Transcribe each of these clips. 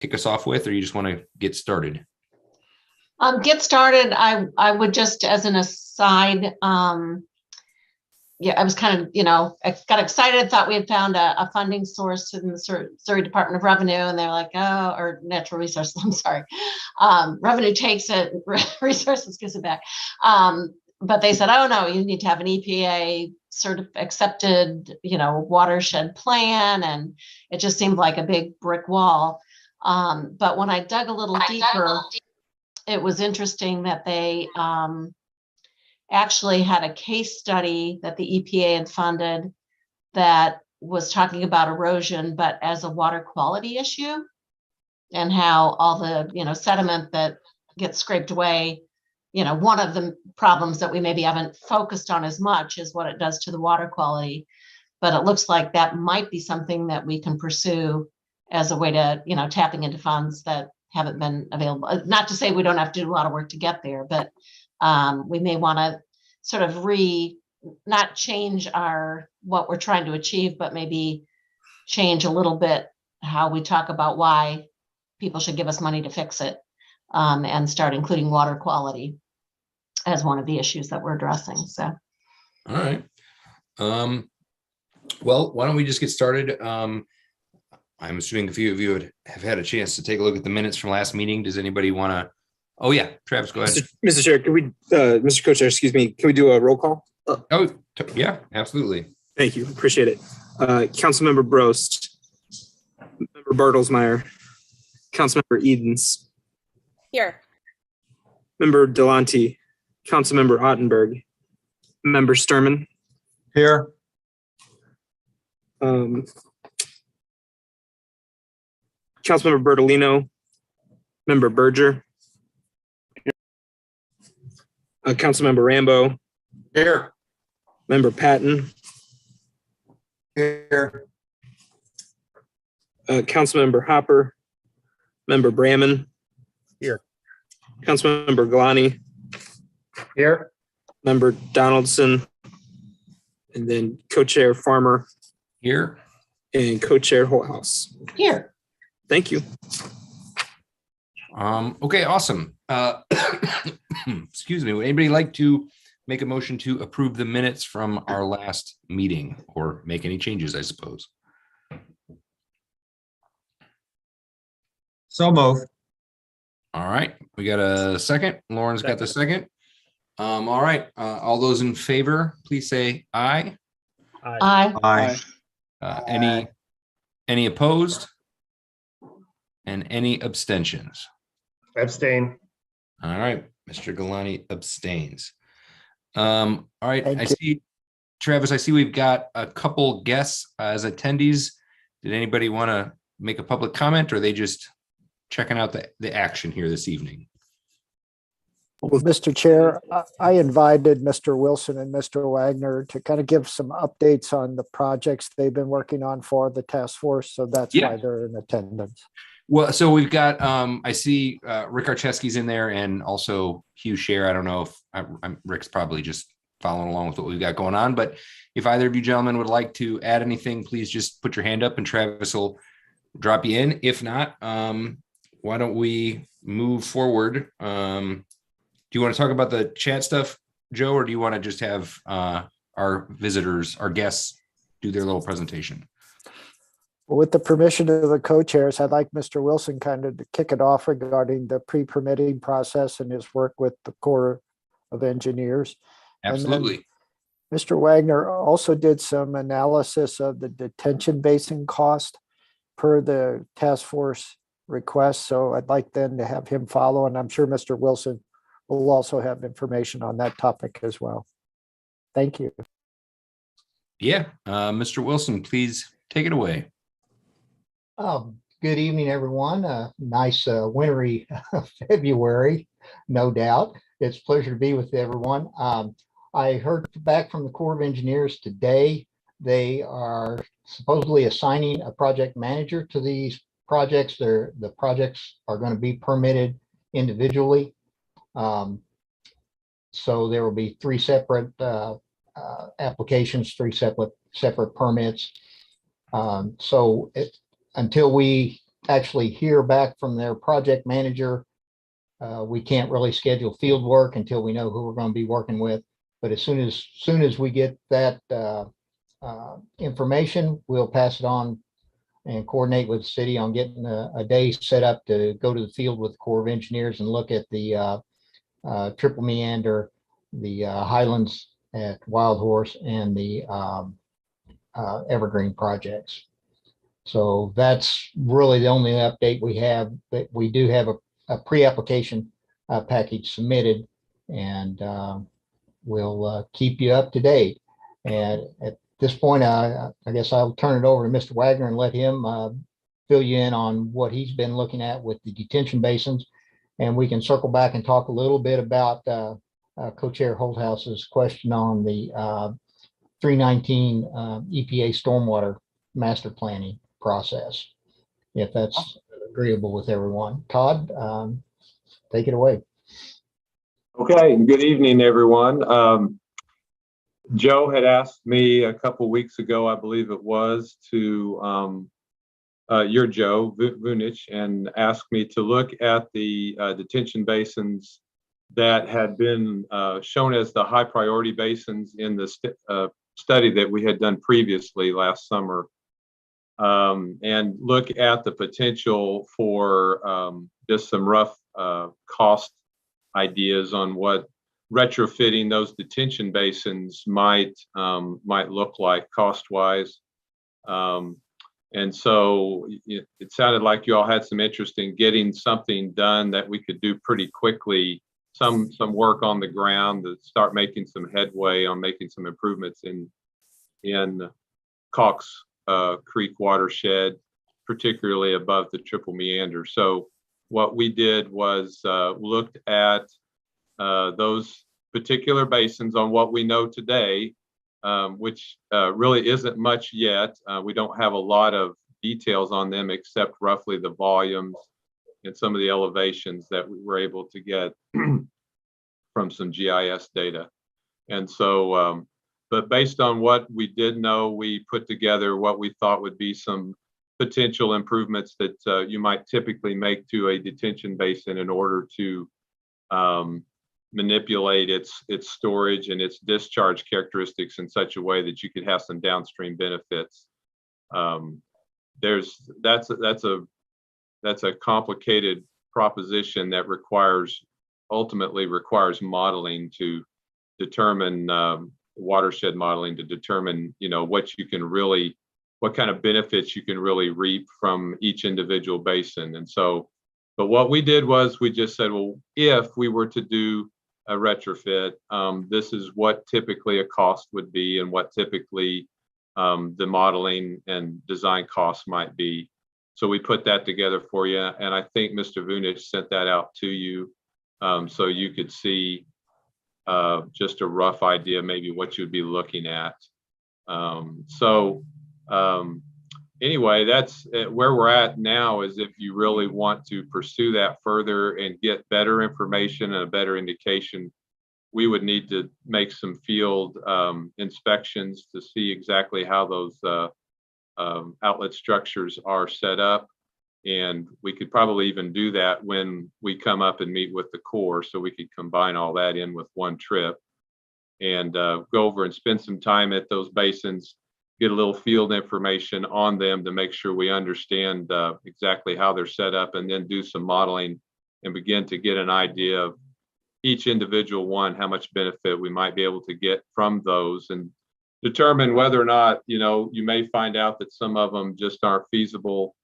kick us off with, or you just want to get started? Get started. I would just, as an aside, yeah, I was kind of, I got excited, thought we had found a funding source in the Surrey Department of Revenue, and they're like, oh, or Natural Resources, I'm sorry. Revenue takes it, Resources gives it back. But they said, oh no, you need to have an EPA accepted, watershed plan. And it just seemed like a big brick wall. But when I dug a little deeper, it was interesting that they actually had a case study that the EPA had funded that was talking about erosion, but as a water quality issue, and how all the, sediment that gets scraped away, one of the problems that we maybe haven't focused on as much is what it does to the water quality. But it looks like that might be something that we can pursue as a way to, tapping into funds that haven't been available. Not to say we don't have to do a lot of work to get there, but we may want to sort of not change what we're trying to achieve, but maybe change a little bit how we talk about why people should give us money to fix it, and start including water quality as one of the issues that we're addressing. So, all right. Well, why don't we just get started? I'm assuming a few of you have had a chance to take a look at the minutes from last meeting. Does anybody want to? Oh yeah, Travis, go ahead. Mr. Chair, can we, Mr. Co-Chair, excuse me, can we do a roll call? Oh yeah, absolutely. Thank you, appreciate it. Councilmember Brost, Member Bartlesmeyer, Councilmember Edens. Here. Member Delonte, Councilmember Ottenberg, Member Sturman. Here. Councilmember Bertolino, Member Berger, Councilmember Rambo. Here. Member Patton. Here. Councilmember Hopper, Member Bramman. Here. Councilmember Galani. Here. Member Donaldson, and then Co-Chair Farmer. Here. And Co-Chair Holthouse. here. Thank you. Okay, awesome. Excuse me. Would anybody like to make a motion to approve the minutes from our last meeting, or make any changes, I suppose? So move. All right, we got a second. Lauren's got the second. All right, all those in favor, please say aye. Aye. Aye. Any opposed? And any abstentions? Abstain. All right, Mr. Galani abstains. All right, Thank I you. see, Travis, I see we've got a couple guests as attendees. Did anybody want to make a public comment, or are they just checking out the action here this evening? Well, Mr. Chair, I invited Mr. Wilson and Mr. Wagner to kind of give some updates on the projects they've been working on for the task force. So that's Yeah. why they're in attendance. Well, so we've got, I see Rick Archesky's in there, and also Hugh Scher. I don't know if Rick's probably just following along with what we've got going on, but if either of you gentlemen would like to add anything, please just put your hand up and Travis will drop you in. If not, why don't we move forward? Do you want to talk about the chat stuff, Joe, or do you want to just have our visitors, our guests, do their little presentation? Well, with the permission of the co-chairs, I'd like Mr. Wilson kind of to kick it off regarding the pre-permitting process and his work with the Corps of Engineers. Absolutely. Mr. Wagner also did some analysis of the detention basin cost per the task force request. So I'd like then to have him follow, and I'm sure Mr. Wilson will also have information on that topic as well. Thank you. Yeah, Mr. Wilson, please take it away. Good evening, everyone. Nice wintry February, no doubt. It's a pleasure to be with everyone. I heard back from the Corps of Engineers today. They are supposedly assigning a project manager to these projects. The projects are going to be permitted individually. So there will be three separate applications, three separate permits. Until we actually hear back from their project manager, we can't really schedule field work until we know who we're going to be working with. But as soon as we get that information, we'll pass it on and coordinate with the city on getting a day set up to go to the field with the Corps of Engineers and look at the Triple Meander, the Highlands at Wild Horse, and the Evergreen projects. So that's really the only update we have. But we do have a pre-application package submitted, and we'll keep you up to date. And at this point, I guess I'll turn it over to Mr. Wagner and let him fill you in on what he's been looking at with the detention basins. And we can circle back and talk a little bit about Co-Chair Holthouse's question on the 319 EPA stormwater master planning process, if that's agreeable with everyone. Todd, take it away. Okay, good evening, everyone. Joe had asked me a couple weeks ago, I believe it was, to your Joe Vunich, and asked me to look at the detention basins that had been shown as the high priority basins in the study that we had done previously last summer, and look at the potential for just some rough cost ideas on what retrofitting those detention basins might look like cost-wise. And so it sounded like you all had some interest in getting something done that we could do pretty quickly, some work on the ground to start making some headway on making some improvements in Cox Creek watershed, particularly above the Triple Meander. So what we did was looked at those particular basins on what we know today, which really isn't much yet. We don't have a lot of details on them except roughly the volumes and some of the elevations that we were able to get from some GIS data. And so, but based on what we did know, we put together what we thought would be some potential improvements that you might typically make to a detention basin in order to manipulate its storage and its discharge characteristics in such a way that you could have some downstream benefits. That's a complicated proposition that ultimately requires modeling to determine watershed modeling to determine, what kind of benefits you can really reap from each individual basin. And so, but what we did was we just said, well, if we were to do a retrofit, this is what typically a cost would be and what typically the modeling and design costs might be. So we put that together for you. And I think Mr. Vunich sent that out to you so you could see just a rough idea, maybe what you'd be looking at. Anyway, that's where we're at now. Is if you really want to pursue that further and get better information and a better indication, we would need to make some field inspections to see exactly how those outlet structures are set up. And we could probably even do that when we come up and meet with the Corps, so we could combine all that in with one trip and go over and spend some time at those basins, get a little field information on them to make sure we understand exactly how they're set up, and then do some modeling and begin to get an idea of each individual one, how much benefit we might be able to get from those, and determine whether or not, you may find out that some of them just aren't feasible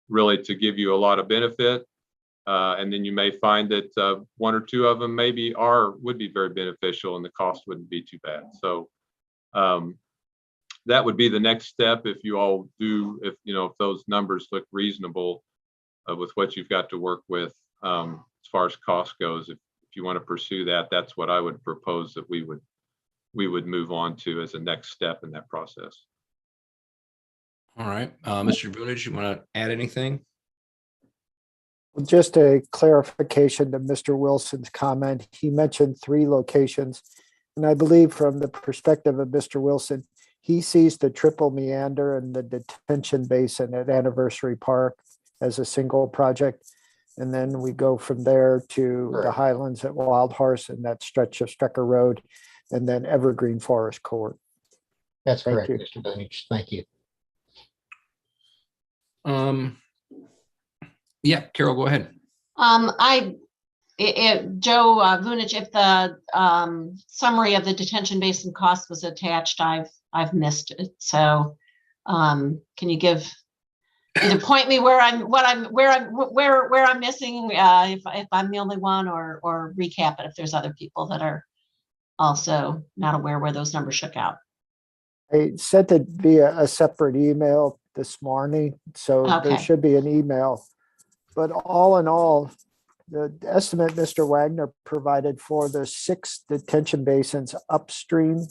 really to give you a lot of benefit. And then you may find that one or two of them maybe would be very beneficial and the cost wouldn't be too bad. So that would be the next step if you all do, if those numbers look reasonable with what you've got to work with as far as cost goes. If you want to pursue that, that's what I would propose that we would move on to as a next step in that process. All right, Mr. Vunich, you want to add anything? Just a clarification to Mr. Wilson's comment. He mentioned 3 locations, and I believe from the perspective of Mr. Wilson, he sees the Triple Meander and the detention basin at Anniversary Park as a single project. And then we go from there to the Correct. Highlands at Wild Horse and that stretch of Strecker Road, and then Evergreen Forest Court. That's Thank correct, you. Mr. Boonich. Thank you. Yeah, Carol, go ahead. Joe Vunich, if the summary of the detention basin cost was attached, I've missed it. So can you either point me where I'm missing if I'm the only one, or recap it if there's other people that are also not aware where those numbers shook out. I sent it via a separate email this morning, so there Okay. should be an email. But all in all, the estimate Mr. Wagner provided for the 6 detention basins upstream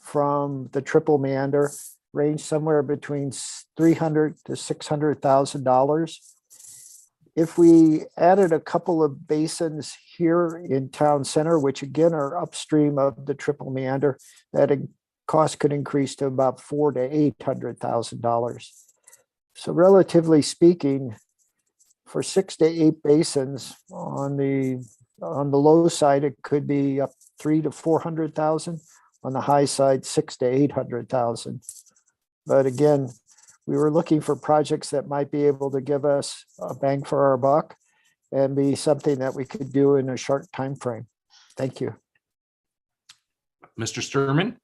from the triple meander range somewhere between $300,000 to $600,000. If we added a couple of basins here in town center, which again are upstream of the triple meander, that cost could increase to about $400,000 to $800,000. So relatively speaking, for 6 to 8 basins on the low side, it could be up 300,000 to 400,000. On the high side, 600,000 to 800,000. But again, we were looking for projects that might be able to give us a bang for our buck and be something that we could do in a short time frame. Thank you. Mr. Sturman?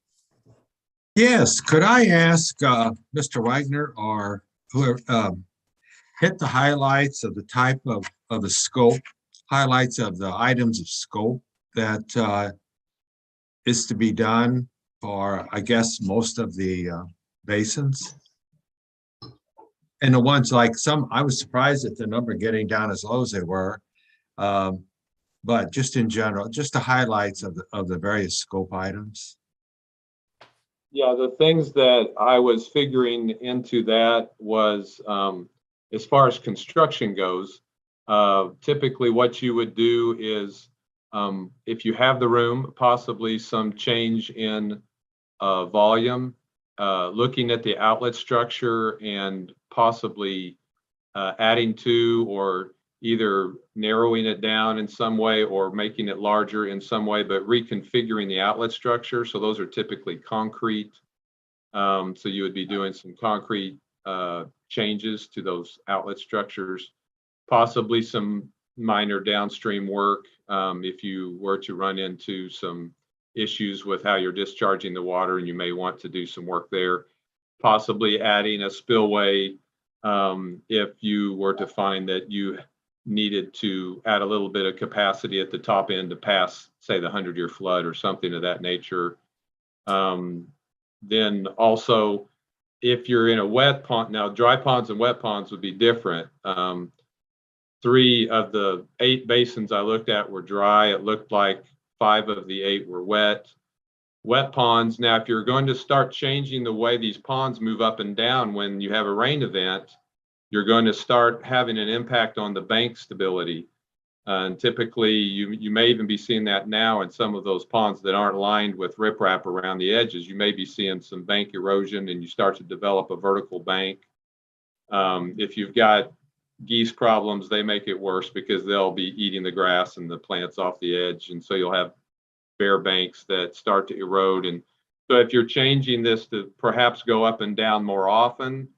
Yes, could I ask Mr. Wagner or whoever hit the highlights of the type of the scope, highlights of the items of scope that is to be done for, I guess, most of the basins? And the ones like I was surprised at the number getting down as low as they were. But just in general, just the highlights of the various scope items. Yeah, the things that I was figuring into that was, as far as construction goes, typically what you would do is, if you have the room, possibly some change in volume, looking at the outlet structure and possibly adding to or either narrowing it down in some way or making it larger in some way, but reconfiguring the outlet structure. So those are typically concrete. So you would be doing some concrete changes to those outlet structures, possibly some minor downstream work if you were to run into some issues with how you're discharging the water and you may want to do some work there, possibly adding a spillway if you were to find that you needed to add a little bit of capacity at the top end to pass, say, the 100-year flood or something of that nature. Then also, if you're in a wet pond, now dry ponds and wet ponds would be different. 3 of the 8 basins I looked at were dry. It looked like 5 of the 8 were wet. Wet ponds, now if you're going to start changing the way these ponds move up and down when you have a rain event, you're going to start having an impact on the bank stability. And typically you may even be seeing that now in some of those ponds that aren't lined with riprap around the edges. You may be seeing some bank erosion and you start to develop a vertical bank. If you've got geese problems, they make it worse because they'll be eating the grass and the plants off the edge. And so you'll have bare banks that start to erode. And so if you're changing this to perhaps go up and down more often,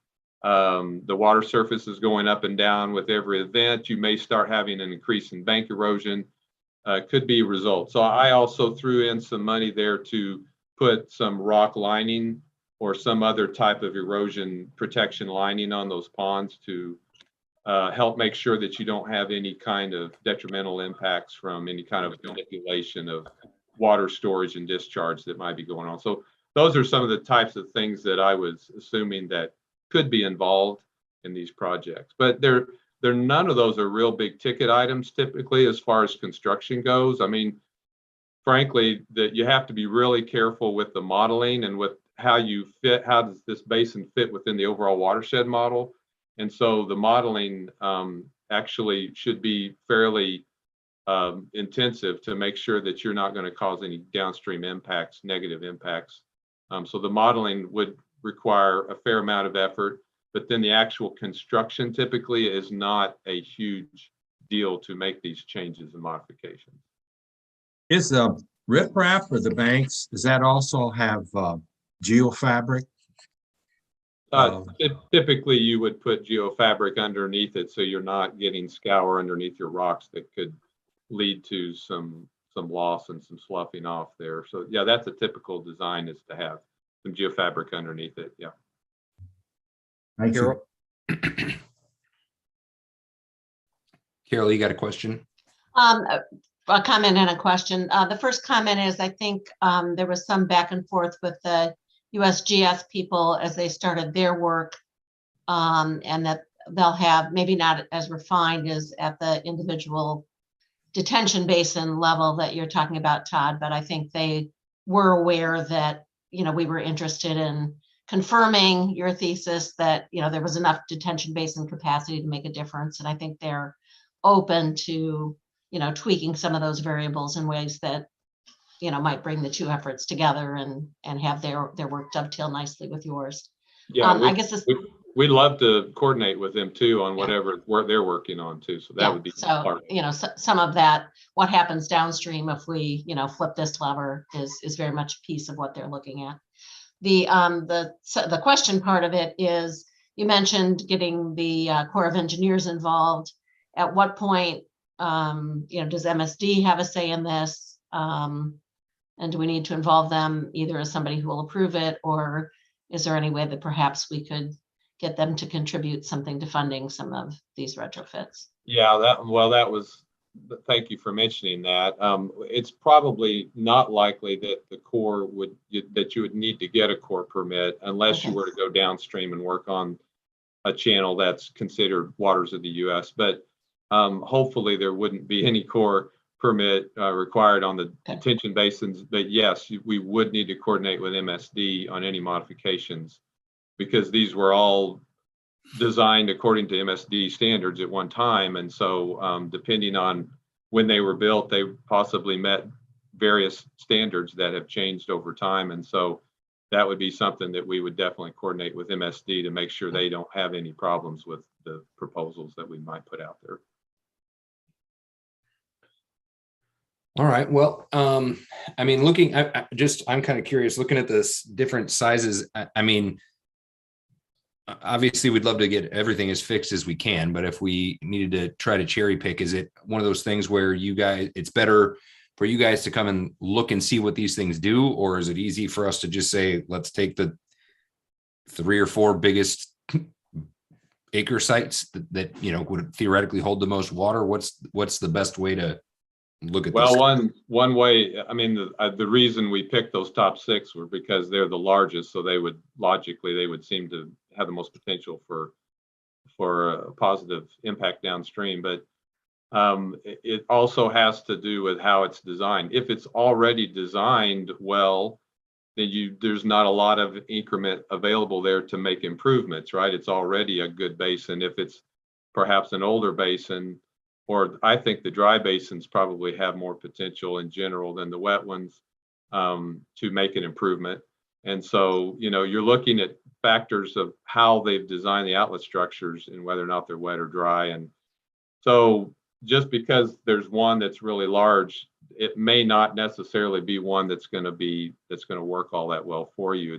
the water surface is going up and down with every event, you may start having an increase in bank erosion. Could be a result. So I also threw in some money there to put some rock lining or some other type of erosion protection lining on those ponds to help make sure that you don't have any kind of detrimental impacts from any kind of manipulation of water storage and discharge that might be going on. So those are some of the types of things that I was assuming that could be involved in these projects. But none of those are real big ticket items typically as far as construction goes. I mean, frankly, that you have to be really careful with the modeling and with how you fit, how does this basin fit within the overall watershed model? And so the modeling actually should be fairly intensive to make sure that you're not going to cause any downstream impacts, negative impacts. So the modeling would require a fair amount of effort. but then the actual construction typically is not a huge deal to make these changes and modifications. Is the riprap or the banks, does that also have geofabric? Typically, you would put geofabric underneath it, so you're not getting scour underneath your rocks that could lead to some loss and some sloughing off there. So yeah, that's a typical design, is to have some geofabric underneath it. Yeah. Thank you. Carol? Carol, you got a question? A comment and a question. The first comment is, I think there was some back and forth with the USGS people as they started their work, and that they'll have, maybe not as refined as at the individual detention basin level that you're talking about, Todd, but I think they were aware that, you know, we were interested in confirming your thesis that, you know, there was enough detention basin capacity to make a difference. And I think they're open to, you know, tweaking some of those variables in ways that, you know, might bring the two efforts together and have their work dovetail nicely with yours. Yeah, I guess this, we'd love to coordinate with them too on whatever work they're working on too. So that yeah, would be so, part. you know, some of that, what happens downstream if we, you know, flip this lever is very much a piece of what they're looking at. The question part of it is, you mentioned getting the Corps of Engineers involved. At what point, you know, does MSD have a say in this? And do we need to involve them either as somebody who will approve it, or is there any way that perhaps we could get them to contribute something to funding some of these retrofits? Yeah, that was, thank you for mentioning that. It's probably not likely that the Corps that you would need to get a Corps permit unless you were to go downstream and work on a channel that's considered waters of the U.S. But hopefully there wouldn't be any Corps permit required on the detention basins. But yes, we would need to coordinate with MSD on any modifications, because these were all designed according to MSD standards at one time. And so depending on when they were built, they possibly met various standards that have changed over time. And so that would be something that we would definitely coordinate with MSD to make sure they don't have any problems with the proposals that we might put out there. All right. Well, I mean, I'm kind of curious, looking at this different sizes. I mean, obviously we'd love to get everything as fixed as we can, but if we needed to try to cherry pick, is it one of those things where it's better for you guys to come and look and see what these things do? Or is it easy for us to just say, let's take the 3 or 4 biggest acre sites that you know would theoretically hold the most water? What's the best way to look at this? Well, one way, I mean, the reason we picked those top 6 were because they're the largest, so they would seem to have the most potential for a positive impact downstream. But it also has to do with how it's designed. If it's already designed well, then there's not a lot of increment available there to make improvements, right? It's already a good basin. If it's perhaps an older basin, or I think the dry basins probably have more potential in general than the wet ones to make an improvement. And so, you know, you're looking at factors of how they've designed the outlet structures and whether or not they're wet or dry. And so just because there's one that's really large, it may not necessarily be one that's going to work all that well for you.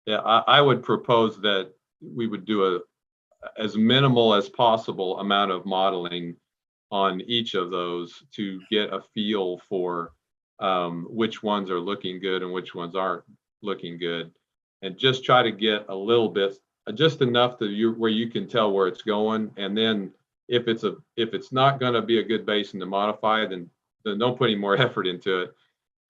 I would propose that we would do as minimal as possible amount of modeling on each of those to get a feel for which ones are looking good and which ones aren't looking good, and just try to get a little bit, just enough where you can tell where it's going. And then if it's not going to be a good basin to modify, then don't put any more effort into it,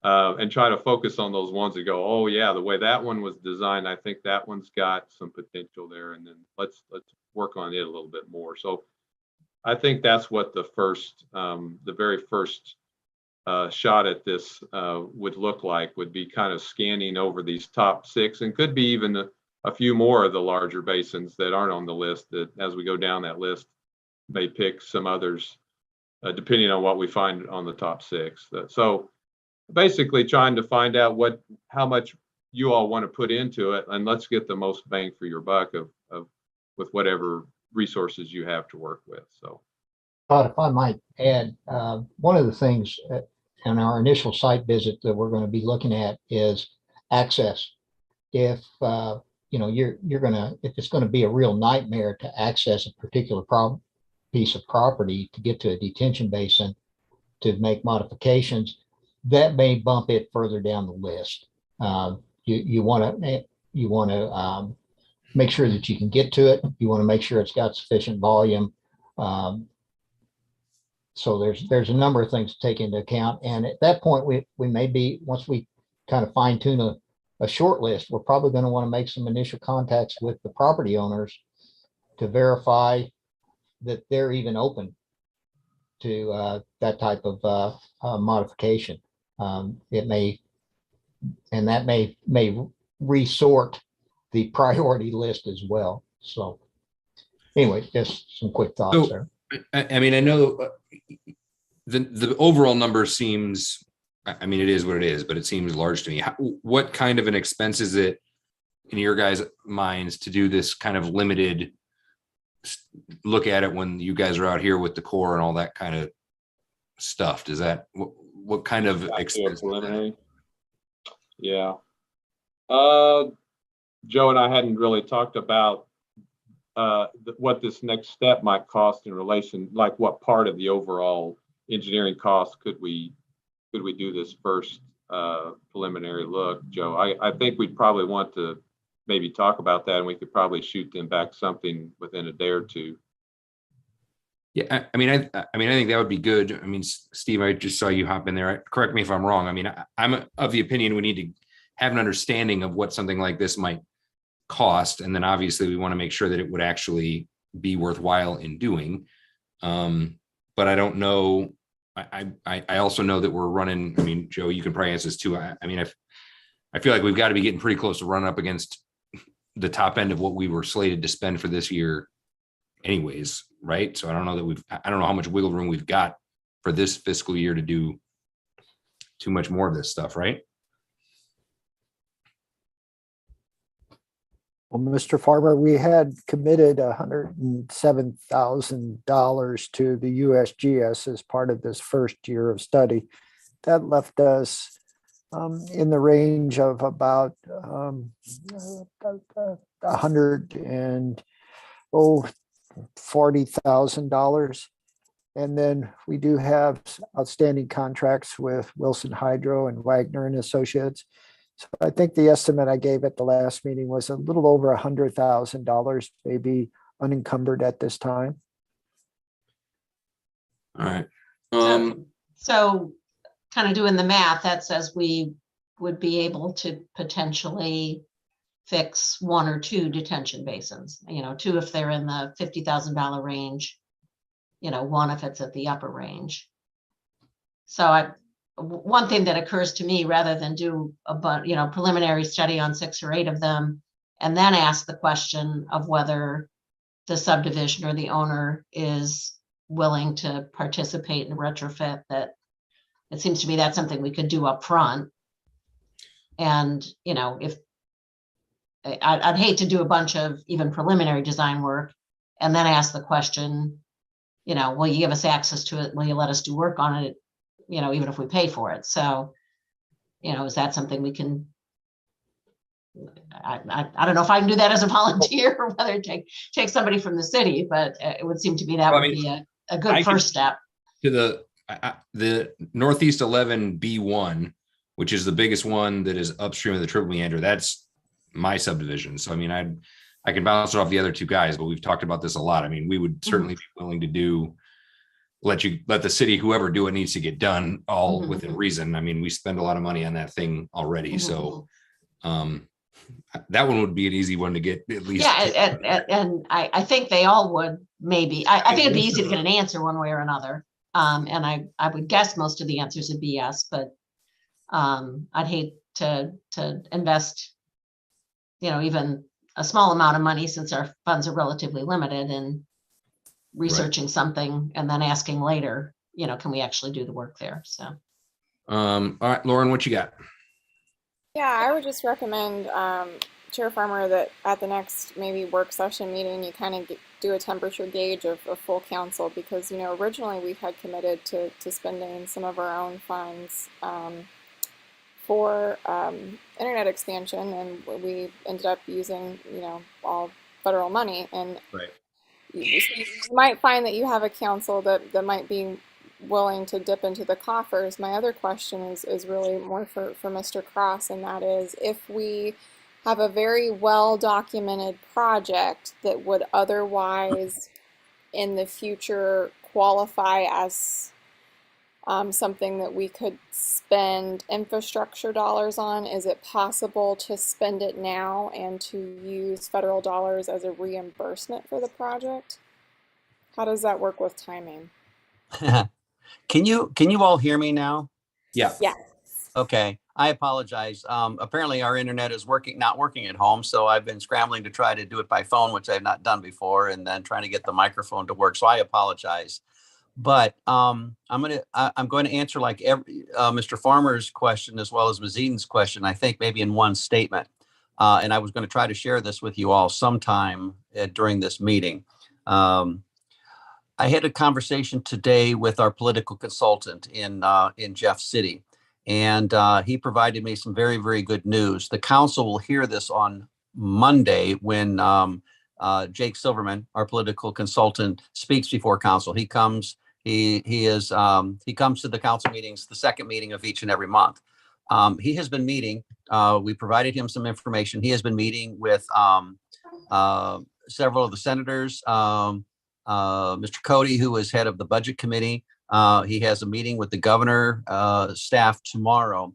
and try to focus on those ones that go, oh yeah, the way that one was designed, I think that one's got some potential there, and then let's work on it a little bit more. So I think that's what the very first shot at this would look like, would be kind of scanning over these top 6, and could be even a few more of the larger basins that aren't on the list, that as we go down that list may pick some others depending on what we find on the top 6. So basically trying to find out how much you all want to put into it, and let's get the most bang for your buck of whatever resources you have to work with. So. Todd, if I might add, one of the things in our initial site visit that we're going to be looking at is access. If if it's going to be a real nightmare to access a particular piece of property to get to a detention basin to make modifications, that may bump it further down the list. You want to make sure that you can get to it. You want to make sure it's got sufficient volume. So there's a number of things to take into account. And at that point, we may be, once we kind of fine tune a short list, we're probably going to want to make some initial contacts with the property owners to verify that they're even open to that type of modification. It may, and that may resort the priority list as well. So anyway, just some quick thoughts there. I mean, I know the overall number seems, I mean, it is what it is, but it seems large to me. What kind of an expense is it in your guys' minds to do this kind of limited look at it when you guys are out here with the Corps and all that kind of stuff? Does that, what kind of expense? Preliminary? Yeah. Joe and I hadn't really talked about what this next step might cost in relation, like what part of the overall engineering cost could we do this first preliminary look, Joe? I think we'd probably want to maybe talk about that, and we could probably shoot them back something within a day or two. Yeah, I mean, I think that would be good. I mean, Steve, I just saw you hop in there. Correct me if I'm wrong. I mean, I'm of the opinion we need to have an understanding of what something like this might cost, and then obviously we want to make sure that it would actually be worthwhile in doing. But I don't know. I also know that we're running. I mean, Joe, you can probably answer this too. I mean, I feel like we've got to be getting pretty close to run up against the top end of what we were slated to spend for this year anyways, right? So I don't know that I don't know how much wiggle room we've got for this fiscal year to do too much more of this stuff, right? Well, Mr. Farmer, we had committed $107,000 to the USGS as part of this first year of study. That left us in the range of about $140,000. And then we do have outstanding contracts with Wilson Hydro and Wagner and Associates. So I think the estimate I gave at the last meeting was a little over $100,000, maybe unencumbered at this time. All right. So kind of doing the math, that says we would be able to potentially fix 1 or 2 detention basins, 2 if they're in the $50,000 range, 1 if it's at the upper range. So one thing that occurs to me, rather than do a preliminary study on 6 or 8 of them, and then ask the question of whether the subdivision or the owner is willing to participate in a retrofit, that it seems to me that's something we could do up front. And, if I'd hate to do a bunch of even preliminary design work and then ask the question, will you give us access to it? Will you let us do work on it? Even if we pay for it. So, is that something we can, I don't know if I can do that as a volunteer or whether it take somebody from the city, but it would seem to me that would be a good first step. To the Northeast 11 B1, which is the biggest one that is upstream of the Triple Meander, that's my subdivision. So, I mean, I can bounce it off the other 2 guys, but we've talked about this a lot. I mean, we would certainly be willing to do, let the city, whoever do it needs to get done all within reason. I mean, we spend a lot of money on that thing already. So that one would be an easy one to get at least. Yeah, and I think they all would maybe. I think it'd be easy to get an answer one way or another. And I would guess most of the answers would be yes, but I'd hate to invest, even a small amount of money, since our funds are relatively limited, and researching something and then asking later, can we actually do the work there? So all right, Lauren, what you got? Yeah, I would just recommend Chair Farmer, that at the next maybe work session meeting, you kind of do a temperature gauge of full council, because, originally we had committed to spending some of our own funds for internet expansion, and we ended up using, all federal money. And Right. you might find that you have a council that might be willing to dip into the coffers. My other question is really more for Mr. Cross, and that is, if we have a very well documented project that would otherwise in the future qualify as something that we could spend infrastructure dollars on, is it possible to spend it now and to use federal dollars as a reimbursement for the project? How does that work with timing? Can you all hear me now? Yeah. Yeah. Okay, I apologize. Apparently our internet is not working at home, so I've been scrambling to try to do it by phone, which I've not done before, and then trying to get the microphone to work. So I apologize. But I'm going to answer like Mr. Farmer's question as well as Ms. Eden's question, I think maybe in one statement. And I was going to try to share this with you all sometime during this meeting. I had a conversation today with our political consultant in Jeff City, and he provided me some very, very good news. The council will hear this on Monday when Jake Silverman, our political consultant, speaks before council. He comes to the council meetings, the second meeting of each and every month. He has been meeting. We provided him some information. He has been meeting with several of the senators. Mr. Cody, who is head of the budget committee, he has a meeting with the governor staff tomorrow.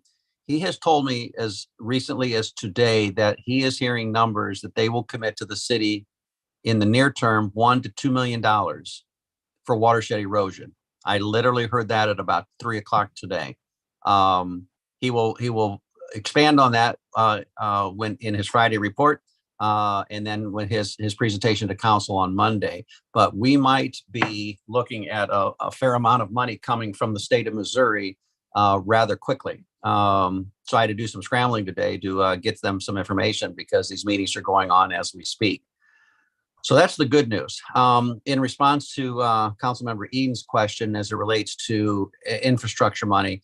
He has told me as recently as today that he is hearing numbers that they will commit to the city in the near term, $1 to $2 million for watershed erosion. I literally heard that at about 3 o'clock today. He will expand on that when in his Friday report, and then when his presentation to council on Monday. But we might be looking at a fair amount of money coming from the state of Missouri rather quickly. So I had to do some scrambling today to get them some information, because these meetings are going on as we speak. So that's the good news. In response to Councilmember Eden's question as it relates to infrastructure money,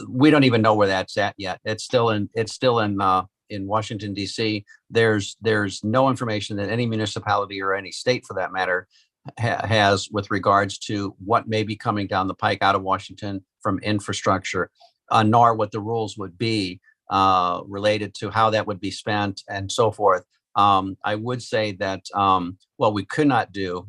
we don't even know where that's at yet. It's still in Washington, D.C. There's no information that any municipality or any state, for that matter, has with regards to what may be coming down the pike out of Washington from infrastructure, nor what the rules would be related to how that would be spent and so forth. I would say that what we could not do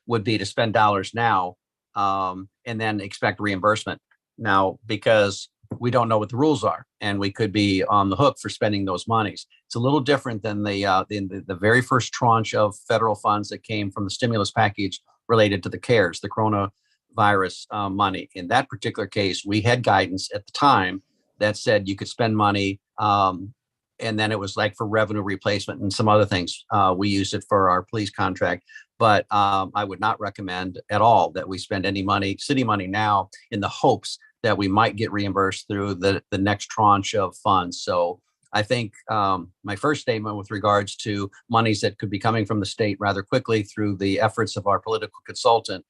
would be to spend dollars now and then expect reimbursement now, because we don't know what the rules are, and we could be on the hook for spending those monies. It's a little different than the very first tranche of federal funds that came from the stimulus package related to the CARES, the coronavirus money. In that particular case, we had guidance at the time that said you could spend money, and then it was like for revenue replacement and some other things. We used it for our police contract. But I would not recommend at all that we spend any money, city money now, in the hopes that we might get reimbursed through the next tranche of funds. So I think my first statement with regards to monies that could be coming from the state rather quickly through the efforts of our political consultant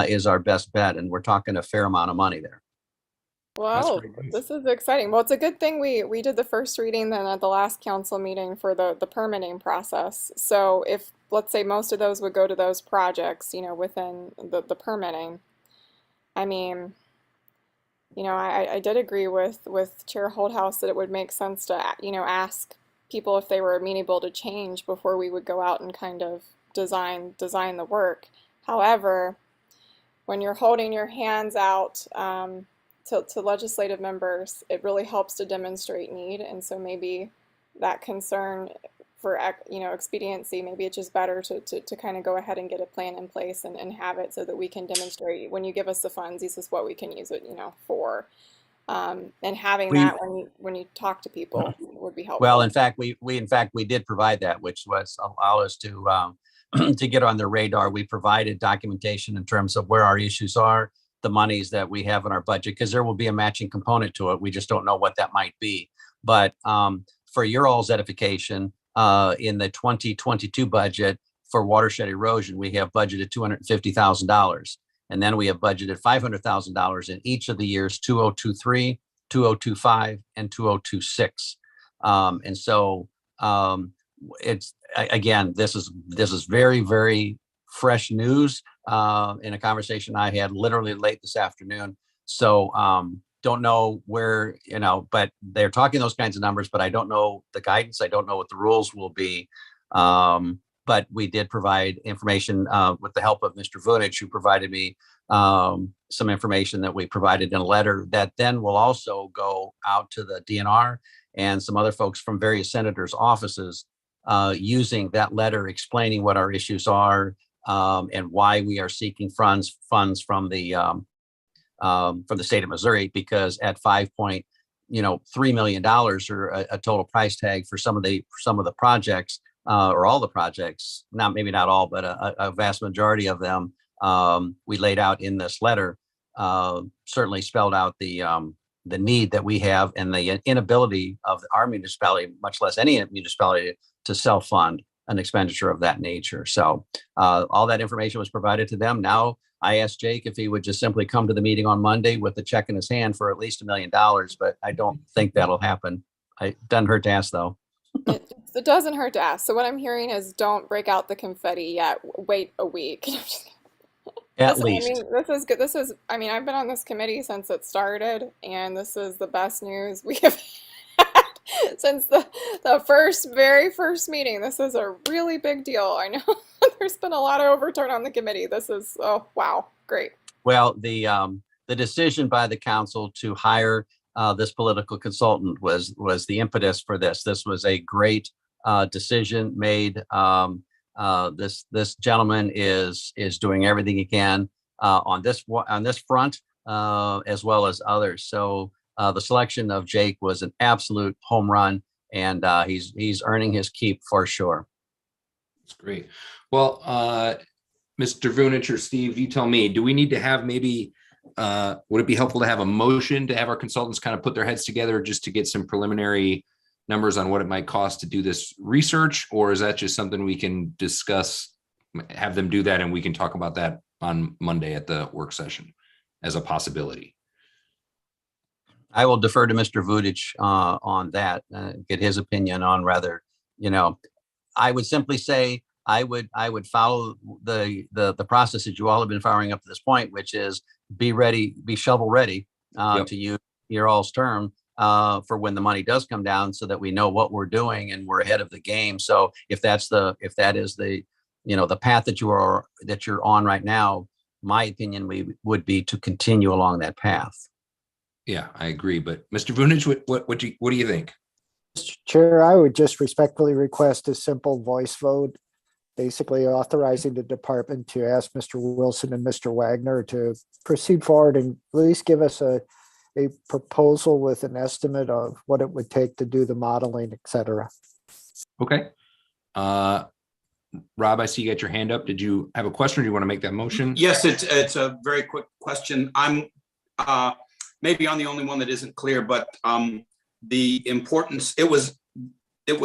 is our best bet. And we're talking a fair amount of money there. Well, this is exciting. Well, it's a good thing we did the first reading then at the last council meeting for the permitting process. So if, let's say, most of those would go to those projects, within the permitting, I mean, I did agree with Chair Holdhouse that it would make sense to, ask people if they were amenable to change before we would go out and kind of design the work. However, when you're holding your hands out to legislative members, it really helps to demonstrate need. And so maybe that concern for, expediency, maybe it's just better to kind of go ahead and get a plan in place and have it so that we can demonstrate, when you give us the funds, this is what we can use it, for. And having that when you talk to people would be helpful. Well, in fact, we did provide that, which was allow us to to get on their radar. We provided documentation in terms of where our issues are, the monies that we have in our budget, because there will be a matching component to it. We just don't know what that might be. But for your all's edification, in the 2022 budget for watershed erosion, we have budgeted $250,000. And then we have budgeted $500,000 in each of the years 2023, 2025, and 2026. And so it's, again, this is very, very fresh news in a conversation I had literally late this afternoon. So don't know where, but they're talking those kinds of numbers, but I don't know the guidance. I don't know what the rules will be. But we did provide information with the help of Mr. Vunich, who provided me some information that we provided in a letter that then will also go out to the DNR and some other folks from various senators' offices, using that letter explaining what our issues are and why we are seeking funds from the state of Missouri, because at $5.3 million, or a total price tag for some of the projects, or all the projects, maybe not all, but a vast majority of them, we laid out in this letter, certainly spelled out the need that we have and the inability of our municipality, much less any municipality, to self-fund an expenditure of that nature. So all that information was provided to them. Now I asked Jake if he would just simply come to the meeting on Monday with a check in his hand for at least $1 million, but I don't think that'll happen. It doesn't hurt to ask, though. It doesn't hurt to ask. So what I'm hearing is don't break out the confetti yet. Wait a week. At Listen, least. I mean, this is good. I've been on this committee since it started, and this is the best news we have had since the very first meeting. This is a really big deal. I know there's been a lot of overturn on the committee. This is, oh, wow, great. Well, the decision by the council to hire this political consultant was the impetus for this. This was a great decision made. This gentleman is doing everything he can on this front, as well as others. So the selection of Jake was an absolute home run, and he's earning his keep for sure. That's great. Well, Mr. Vunich or Steve, you tell me, do we need to have maybe, would it be helpful to have a motion to have our consultants kind of put their heads together just to get some preliminary numbers on what it might cost to do this research? Or is that just something we can discuss, have them do that, and we can talk about that on Monday at the work session as a possibility? I will defer to Mr. Vunich on that, get his opinion on rather, I would simply say I would follow the process that you all have been following up to this point, which is be ready, be shovel ready, Yep. to use your all's term, for when the money does come down, so that we know what we're doing and we're ahead of the game. So if that is the path that you're on right now, my opinion would be to continue along that path. Yeah, I agree. But Mr. Vunich, what do you think? Mr. Chair, I would just respectfully request a simple voice vote, basically authorizing the department to ask Mr. Wilson and Mr. Wagner to proceed forward and at least give us a proposal with an estimate of what it would take to do the modeling, et cetera. Okay. Rob, I see you got your hand up. Did you have a question, or do you want to make that motion? Yes, it's a very quick question. I'm maybe I'm the only one that isn't clear, but the importance, it was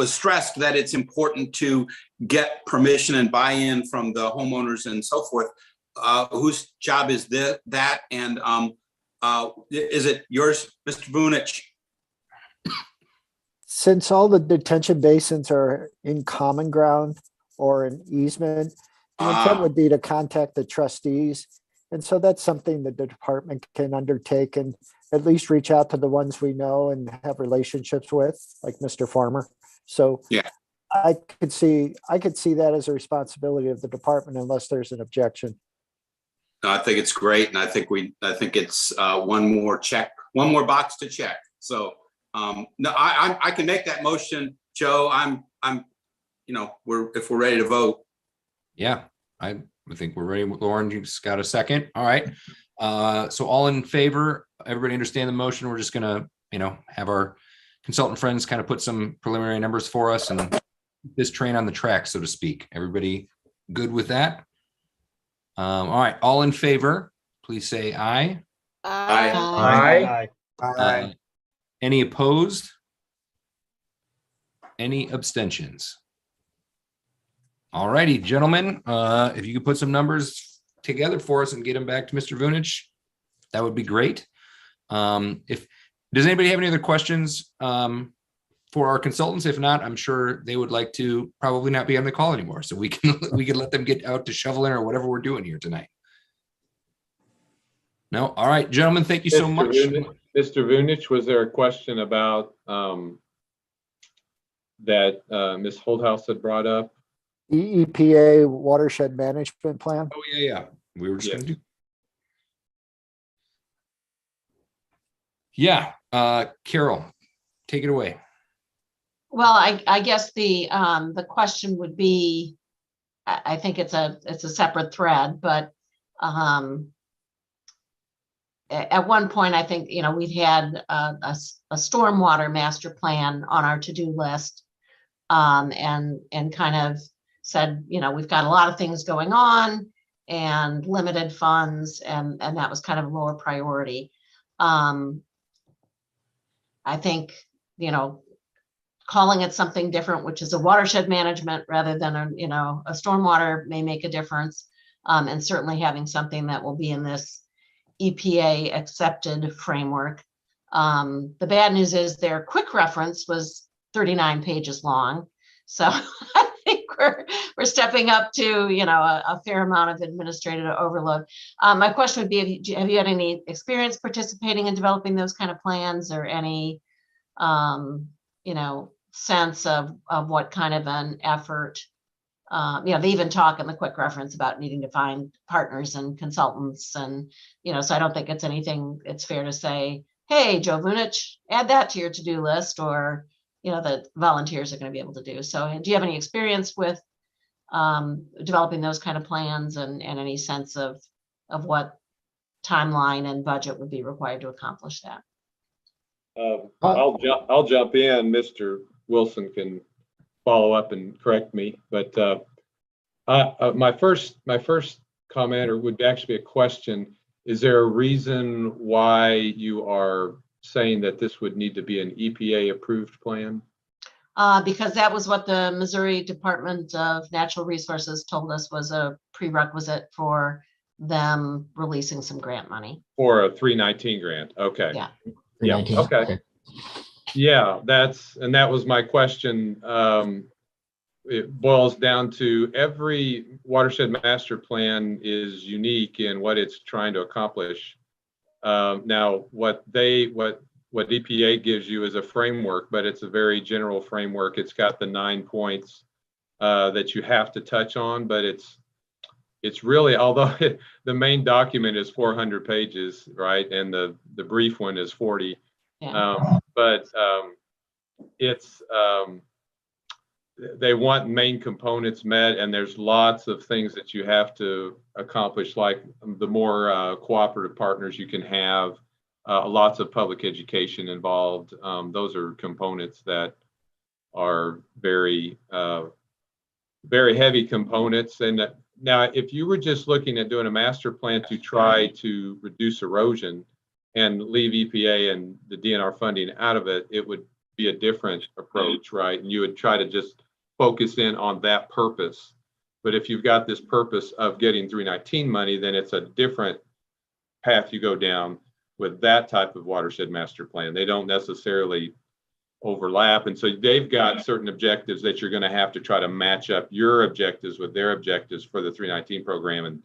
stressed that it's important to get permission and buy-in from the homeowners and so forth. Whose job is that? And is it yours, Mr. Vunich? Since all the detention basins are in common ground or an easement, the intent would be to contact the trustees. And so that's something that the department can undertake and at least reach out to the ones we know and have relationships with, like Mr. Farmer. So yeah, I could see that as a responsibility of the department unless there's an objection. I think it's great, and I think it's one more box to check. So no, I can make that motion, Joe. If we're ready to vote. Yeah, I think we're ready. Lauren, you just got a second. All right. So all in favor, everybody understand the motion? We're just gonna, have our consultant friends kind of put some preliminary numbers for us and keep this train on the track, so to speak. Everybody good with that? All right. All in favor, please say aye. Aye. Any opposed? Any abstentions? All righty, gentlemen, if you could put some numbers together for us and get them back to Mr. Vunich, that would be great. Does anybody have any other questions for our consultants? If not, I'm sure they would like to probably not be on the call anymore, so we can let them get out to shoveling or whatever we're doing here tonight. No, all right, gentlemen, thank you so much. Mr. Vunich, was there a question about that Ms. Holdhouse had brought up? The EPA watershed management plan. Oh yeah, we were just Yes. gonna do. Yeah, Carol, take it away. Well, I guess the question would be, I think it's a separate thread, but at one point, I think, we'd had a stormwater master plan on our to-do list, and kind of said, we've got a lot of things going on and limited funds, and that was kind of a lower priority. I think, calling it something different, which is a watershed management rather than a stormwater, may make a difference. And certainly having something that will be in this EPA accepted framework. The bad news is their quick reference was 39 pages long. So I think we're stepping up to, a fair amount of administrative overload. My question would be, have you had any experience participating in developing those kind of plans, or any, sense of what kind of an effort? They even talk in the quick reference about needing to find partners and consultants, and so I don't think it's anything. It's fair to say, hey, Joe Vunich, add that to your to-do list, or that volunteers are going to be able to do. So, do you have any experience with developing those kind of plans, and any sense of what timeline and budget would be required to accomplish that? I'll jump in. Mr. Wilson can follow up and correct me, but my first comment, or would actually be a question: is there a reason why you are saying that this would need to be an EPA approved plan? Because that was what the Missouri Department of Natural Resources told us was a prerequisite for them releasing some grant money. For a 319 grant. Okay. Yeah. Yeah. Okay. Yeah, that was my question. It boils down to every watershed master plan is unique in what it's trying to accomplish. Now, what EPA gives you is a framework, but it's a very general framework. It's got the 9 points that you have to touch on, but it's really, although the main document is 400 pages, right, and the brief one is 40. Yeah. They want main components met, and there's lots of things that you have to accomplish, like the more cooperative partners you can have, lots of public education involved. Those are components that are very, very heavy components. And now, if you were just looking at doing a master plan to try to reduce erosion and leave EPA and the DNR funding out of it, it would be a different approach, right? And you would try to just focus in on that purpose. But if you've got this purpose of getting 319 money, then it's a different path you go down with that type of watershed master plan. They don't necessarily overlap. And so they've got certain objectives that you're going to have to try to match up your objectives with their objectives for the 319 program. And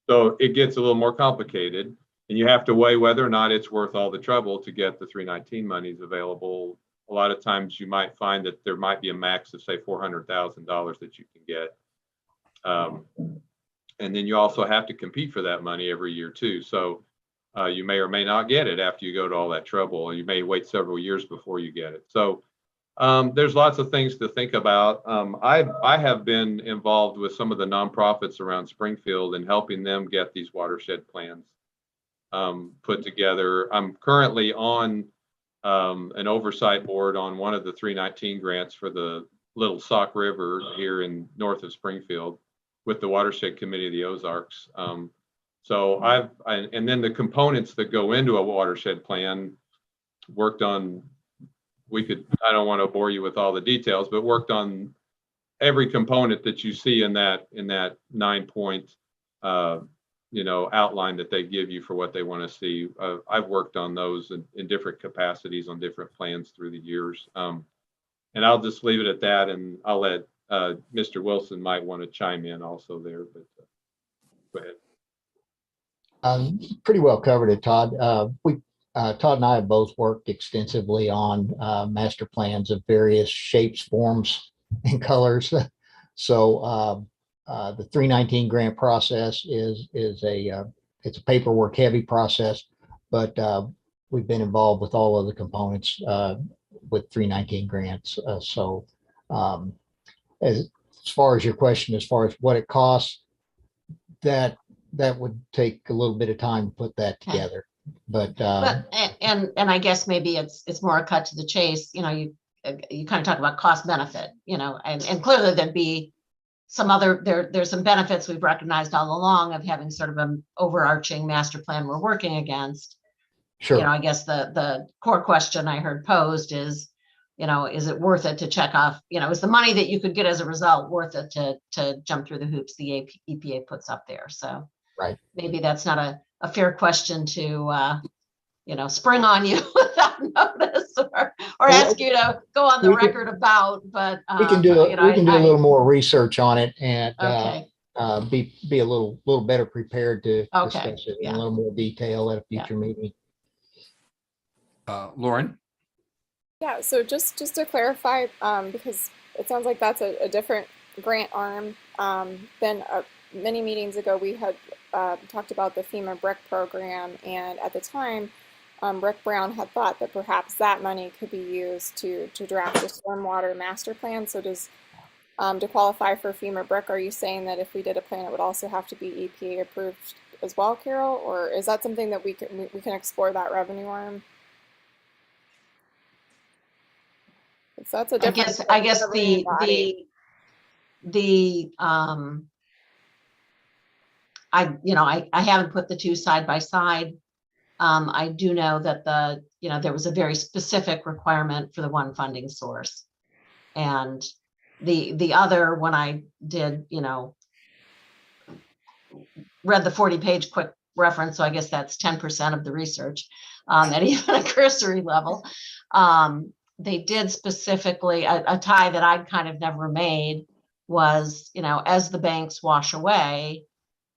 so it gets a little more complicated, and you have to weigh whether or not it's worth all the trouble to get the 319 monies available. A lot of times you might find that there might be a max of, say, $400,000 that you can get. And then you also have to compete for that money every year too. So you may or may not get it after you go to all that trouble. You may wait several years before you get it. So there's lots of things to think about. I have been involved with some of the nonprofits around Springfield and helping them get these watershed plans put together. I'm currently on an oversight board on one of the 319 grants for the Little Sauk River here in north of Springfield with the Watershed Committee of the Ozarks. So and then the components that go into a watershed plan, worked on I don't want to bore you with all the details, but worked on every component that you see in that 9-point, outline that they give you for what they want to see. I've worked on those in different capacities on different plans through the years. And I'll just leave it at that, and I'll let Mr. Wilson might want to chime in also there, but go ahead. Pretty well covered it, Todd. Todd and I have both worked extensively on master plans of various shapes, forms, and colors. So the 319 grant process is it's a paperwork heavy process, but we've been involved with all of the components with 319 grants. As far as your question, as far as what it costs, that would take a little bit of time to put that together. But and I guess maybe it's more a cut to the chase. You kind of talk about cost benefit, and clearly there'd be some other there's some benefits we've recognized all along of having sort of an overarching master plan we're working against. sure. I guess the core question I heard posed is, is it worth it to check off, is the money that you could get as a result worth it to jump through the hoops the EPA puts up there? So Right. maybe that's not a fair question to, spring on you without notice or ask you to go on the we can- record about, but We can do you know, we can do a little more research on it and Okay, be a little better prepared to Okay, discuss it in yeah. a little more detail at a future meeting. Lauren? Yeah, so just to clarify, because it sounds like that's a different grant arm than many meetings ago, we had talked about the FEMA BRIC program, and at the time, Rick Brown had thought that perhaps that money could be used to draft a stormwater master plan. So does to qualify for FEMA BRIC, are you saying that if we did a plan, it would also have to be EPA approved as well, Carol? Or is that something that we can explore that revenue arm? So that's a different. I guess governing body. I haven't put the two side by side. I do know that there was a very specific requirement for the one funding source. And the other, when I did, read the 40-page quick reference, so I guess that's 10% of the research at even a cursory level. They did specifically, a tie that I'd kind of never made was, as the banks wash away,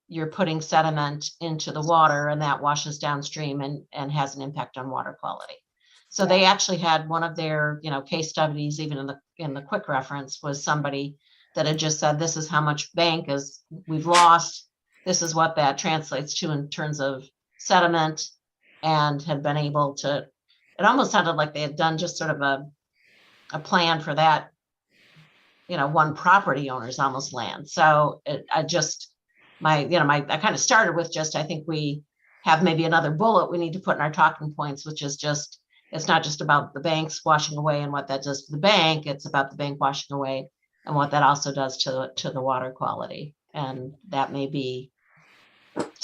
you're putting sediment into the water and that washes downstream and has an impact on water quality. So they actually had one of their, case studies, even in the quick reference, was somebody that had just said, this is how much bank we've lost. This is what that translates to in terms of sediment, and had been able to, it almost sounded like they had done just sort of a plan for that, one property owner's almost land. So I kind of started with I think we have maybe another bullet we need to put in our talking points, which is just, it's not just about the banks washing away and what that does to the bank, it's about the bank washing away and what that also does to the water quality. And that may be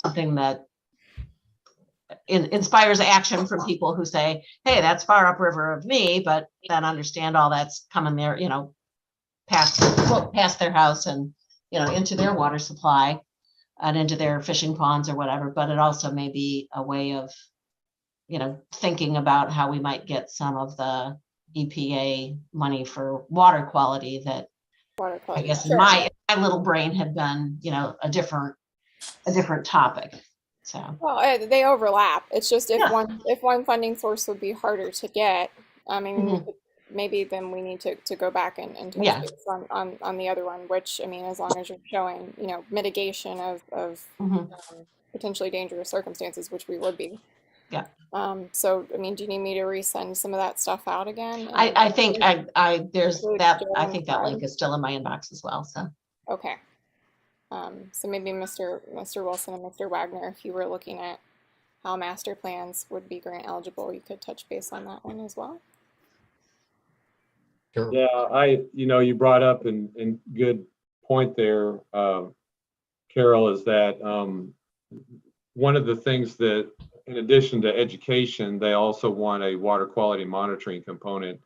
something that inspires action from people who say, hey, that's far upriver of me, but then understand all that's coming there, past their house and, into their water supply and into their fishing ponds or whatever. But it also may be a way of, thinking about how we might get some of the EPA money for water quality that I guess in my little brain had been, a different topic. So Well, they overlap. It's just if one funding source would be harder to get, I mean, maybe then we need to go back and touch base on the other one, which, I mean, as long as you're showing, mitigation of potentially dangerous circumstances, which we would be. Yeah. So, I mean, do you need me to resend some of that stuff out again? I think there's that. I think that link is still in my inbox as well. So okay. So maybe Mr. Wilson and Mr. Wagner, if you were looking at how master plans would be grant eligible, you could touch base on that one as well. Sure. Yeah, you brought up and good point there, Carol, is that one of the things that, in addition to education, they also want a water quality monitoring component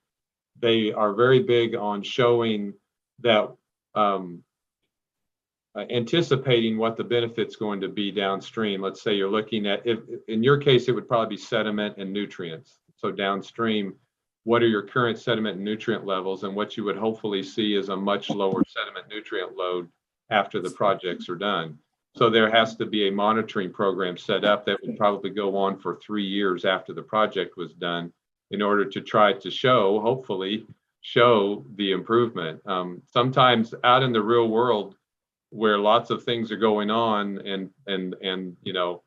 they are very big on showing that anticipating what the benefit's going to be downstream. Let's say you're looking at, if in your case, it would probably be sediment and nutrients. So downstream, what are your current sediment and nutrient levels, and what you would hopefully see is a much lower sediment nutrient load after the projects are done. So there has to be a monitoring program set up that would probably go on for 3 years after the project was done in order to try to show, hopefully, show the improvement. Sometimes out in the real world, where lots of things are going on, and you know,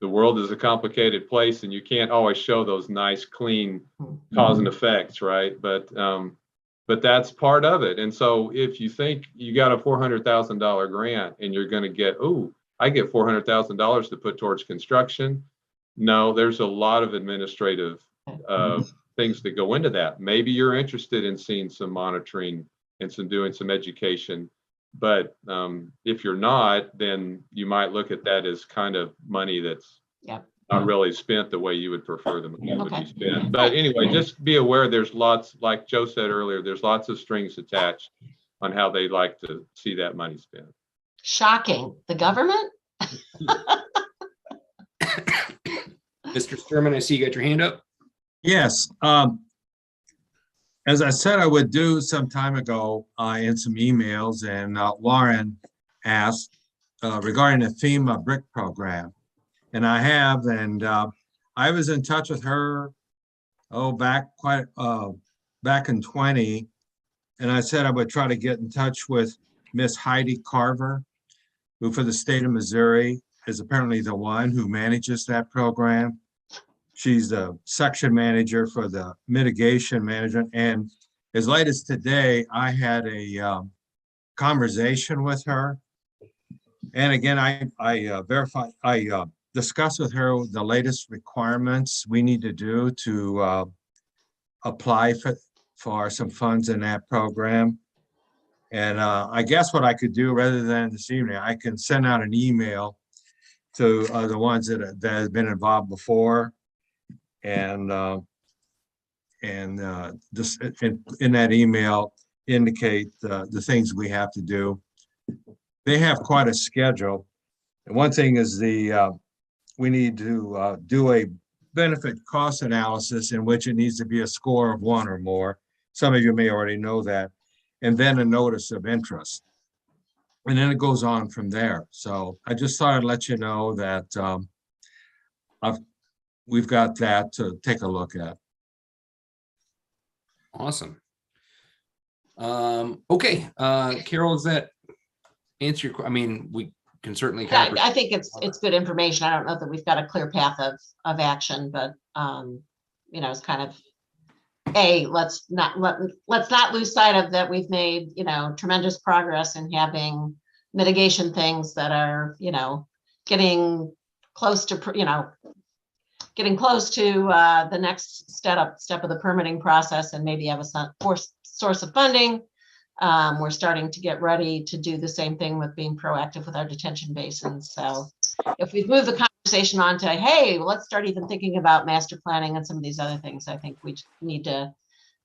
the world is a complicated place, and you can't always show those nice, clean cause and effects, right? But that's part of it. And so if you think you got a $400,000 grant and you're going to get, oh, I get $400,000 to put towards construction. No, there's a lot of administrative things that go into that. Maybe you're interested in seeing some monitoring and doing some education. But if you're not, then you might look at that as kind of money that's not really spent the way you would prefer the money would be spent. But anyway, just be aware there's lots, like Joe said earlier, there's lots of strings attached on how they like to see that money spent. Shocking. The government? Mr. Sturman, I see you got your hand up. Yes. As I said I would do some time ago in some emails, and Lauren asked regarding the FEMA BRIC program. And I have, and I was in touch with her, back in 20. And I said I would try to get in touch with Miss Heidi Carver, who for the state of Missouri is apparently the one who manages that program. She's the section manager for the mitigation management. And as late as today, I had a conversation with her. And again, I discussed with her the latest requirements we need to do to apply for some funds in that program. And I guess what I could do rather than this evening, I can send out an email to the ones that have been involved before. And just in that email, indicate the things we have to do. They have quite a schedule. And one thing is we need to do a benefit cost analysis in which it needs to be a score of 1 or more. Some of you may already know that. And then a notice of interest. And then it goes on from there. So I just thought I'd let you know that we've got that to take a look at. Awesome. Okay, Carol, does that answer your? I mean, we can certainly. I think it's good information. I don't know that we've got a clear path of action, but you know, it's kind of let's not lose sight of that. We've made, you know, tremendous progress in having mitigation things that are, you know, getting close to the next step of the permitting process, and maybe have a source of funding. We're starting to get ready to do the same thing with being proactive with our detention basins. So if we move the conversation on to, hey, let's start even thinking about master planning and some of these other things, I think we need to,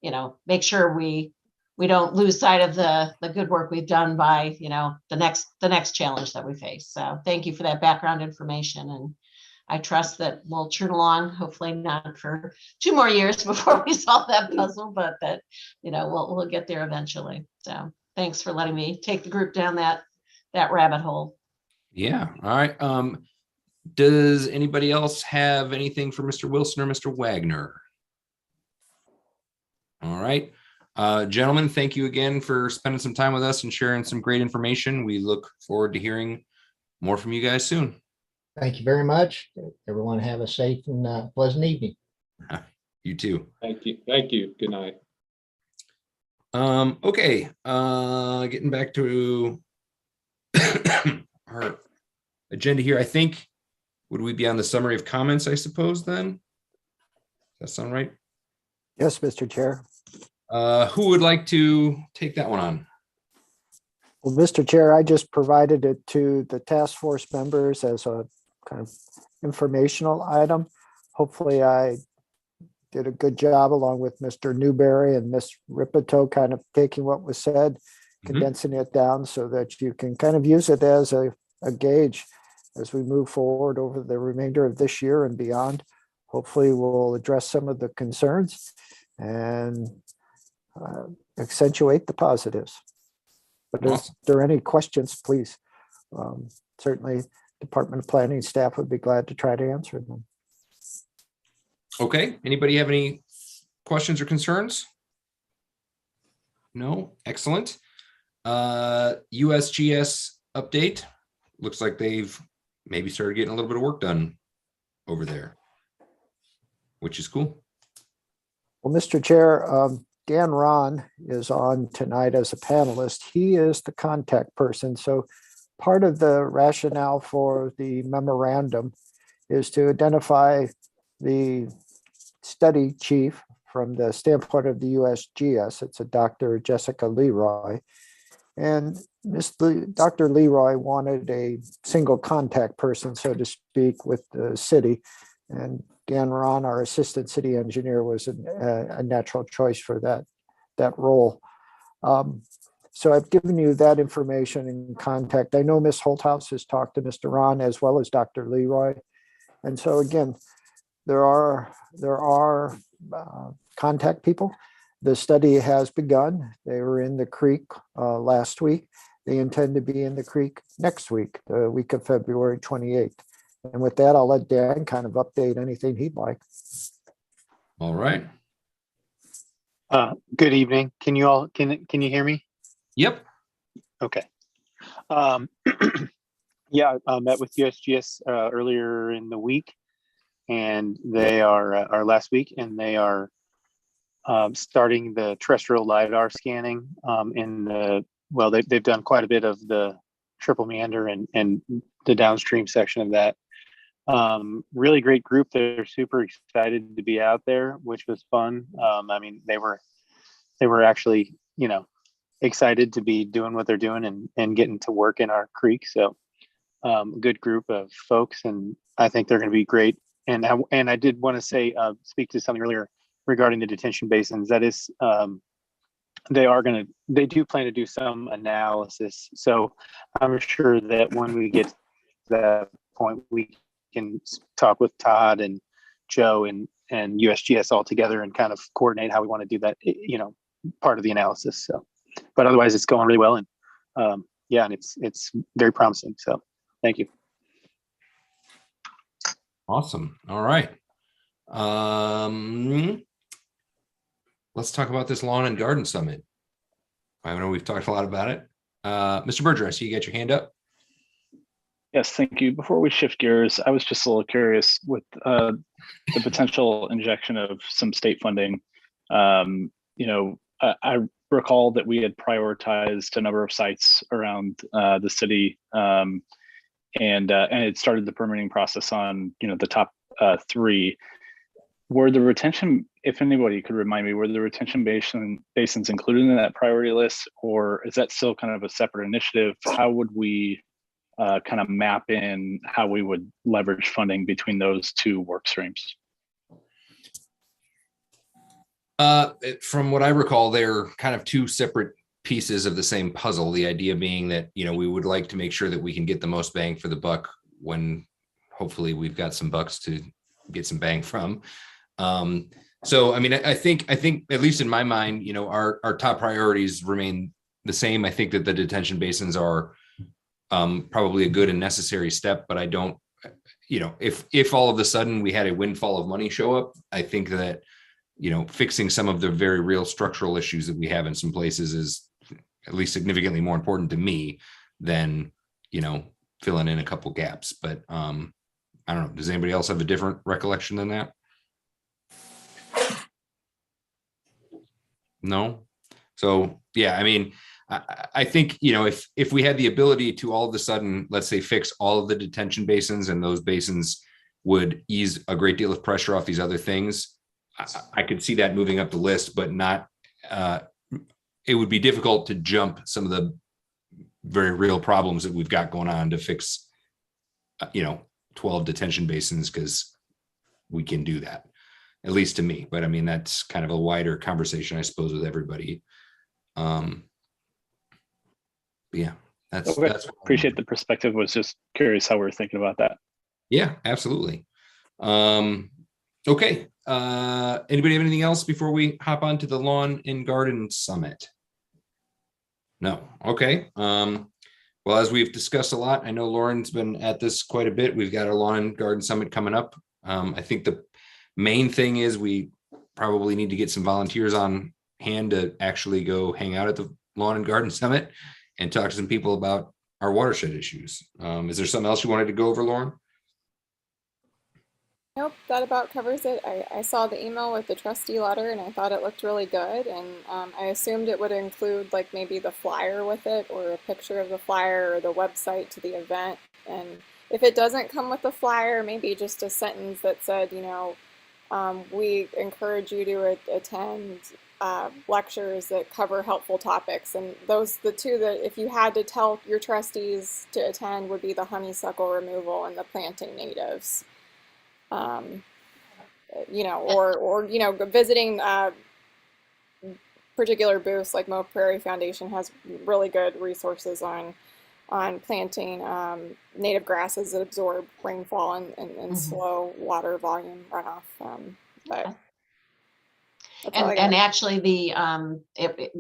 you know, make sure we don't lose sight of the good work we've done by, you know, the next challenge that we face. So thank you for that background information. And I trust that we'll churn along, hopefully not for 2 more years before we solve that puzzle, but that, you know, we'll get there eventually. So thanks for letting me take the group down that rabbit hole. Yeah. All right. Does anybody else have anything for Mr. Wilson or Mr. Wagner? All right. Gentlemen, thank you again for spending some time with us and sharing some great information. We look forward to hearing more from you guys soon. Thank you very much. Everyone have a safe and pleasant evening. You too. Thank you. Thank you. Good night. Okay. Getting back to our agenda here. I think, would we be on the summary of comments, I suppose, then? Does that sound right? Yes, Mr. Chair. Who would like to take that one on? Well, Mr. Chair, I just provided it to the task force members as a kind of informational item. Hopefully I did a good job along with Mr. Newberry and Miss Ripito, kind of taking what was said, condensing it down so that you can kind of use it as a gauge as we move forward over the remainder of this year and beyond. Hopefully we'll address some of the concerns and accentuate the positives. But if there are any questions, please, certainly Department of Planning staff would be glad to try to answer them. Okay, anybody have any questions or concerns? No, excellent. USGS update. Looks like they've maybe started getting a little bit of work done over there, which is cool. Well, Mr. Chair, Dan Ron is on tonight as a panelist. He is the contact person. So part of the rationale for the memorandum is to identify the study chief from the standpoint of the USGS. It's a Dr. Jessica Leroy. And Dr. Leroy wanted a single contact person, so to speak, with the city. And Dan Ron, our assistant city engineer, was a natural choice for that role. So I've given you that information and contact. I know Ms. Holthouse has talked to Mr. Ron as well as Dr. Leroy. And so again, there are contact people. The study has begun. They were in the creek last week. They intend to be in the creek next week, the week of February 28th. And with that, I'll let Dan kind of update anything he'd like. All right. Good evening. Can you hear me? Yep. Okay. Yeah, I met with USGS earlier in the week, and they are last week, and they are starting the terrestrial LiDAR scanning they've done quite a bit of the triple meander and the downstream section of that. Really great group. They're super excited to be out there, which was fun. I mean, they were actually, excited to be doing what they're doing and getting to work in our creek. So good group of folks, and I think they're going to be great. And I did want to say, speak to something earlier regarding the detention basins. That is, they do plan to do some analysis. So I'm sure that when we get to that point, we can talk with Todd and Joe and USGS all together and kind of coordinate how we want to do that, part of the analysis. So, but otherwise it's going really well. And and it's very promising. So thank you. Awesome. All right. Let's talk about this lawn and garden summit. I know we've talked a lot about it. Mr. Berger, I see you got your hand up. Yes, thank you. Before we shift gears, I was just a little curious with the potential injection of some state funding. I recall that we had prioritized a number of sites around the city, and it started the permitting process on the top 3. Were the retention, if anybody could remind me, were the retention basins included in that priority list, or is that still kind of a separate initiative? How would we kind of map in how we would leverage funding between those 2 work streams? From what I recall, they're kind of 2 separate pieces of the same puzzle. The idea being that, we would like to make sure that we can get the most bang for the buck when hopefully we've got some bucks to get some bang from. So, I mean, I think at least in my mind, our top priorities remain the same. I think that the detention basins are probably a good and necessary step, but I don't, if all of a sudden we had a windfall of money show up, I think that, fixing some of the very real structural issues that we have in some places is at least significantly more important to me than, filling in a couple gaps. But I don't know. Does anybody else have a different recollection than that? No. So, yeah, I mean, I think, if we had the ability to all of a sudden, let's say, fix all of the detention basins, and those basins would ease a great deal of pressure off these other things, I could see that moving up the list, but not, it would be difficult to jump some of the very real problems that we've got going on to fix, 12 detention basins, because we can do that. at least to me. But I mean, that's kind of a wider conversation, I suppose, with everybody. But yeah, that's Okay. that's Appreciate the perspective. Was just curious how we were thinking about that. Yeah, absolutely. Okay. Anybody have anything else before we hop on to the Lawn and Garden Summit? No. Okay. Well, as we've discussed a lot, I know Lauren's been at this quite a bit. We've got our Lawn and Garden Summit coming up. I think the main thing is we probably need to get some volunteers on hand to actually go hang out at the Lawn and Garden Summit and talk to some people about our watershed issues. Is there something else you wanted to go over, Lauren? Nope, that about covers it. I saw the email with the trustee letter and I thought it looked really good. And I assumed it would include like maybe the flyer with it or a picture of the flyer or the website to the event. And if it doesn't come with the flyer, maybe just a sentence that said, you know, we encourage you to attend lectures that cover helpful topics. And those, the two that if you had to tell your trustees to attend would be the honeysuckle removal and the planting natives. You know, or you know, visiting particular booths like Mo Prairie Foundation has really good resources on planting native grasses that absorb rainfall and slow water volume runoff. But and actually we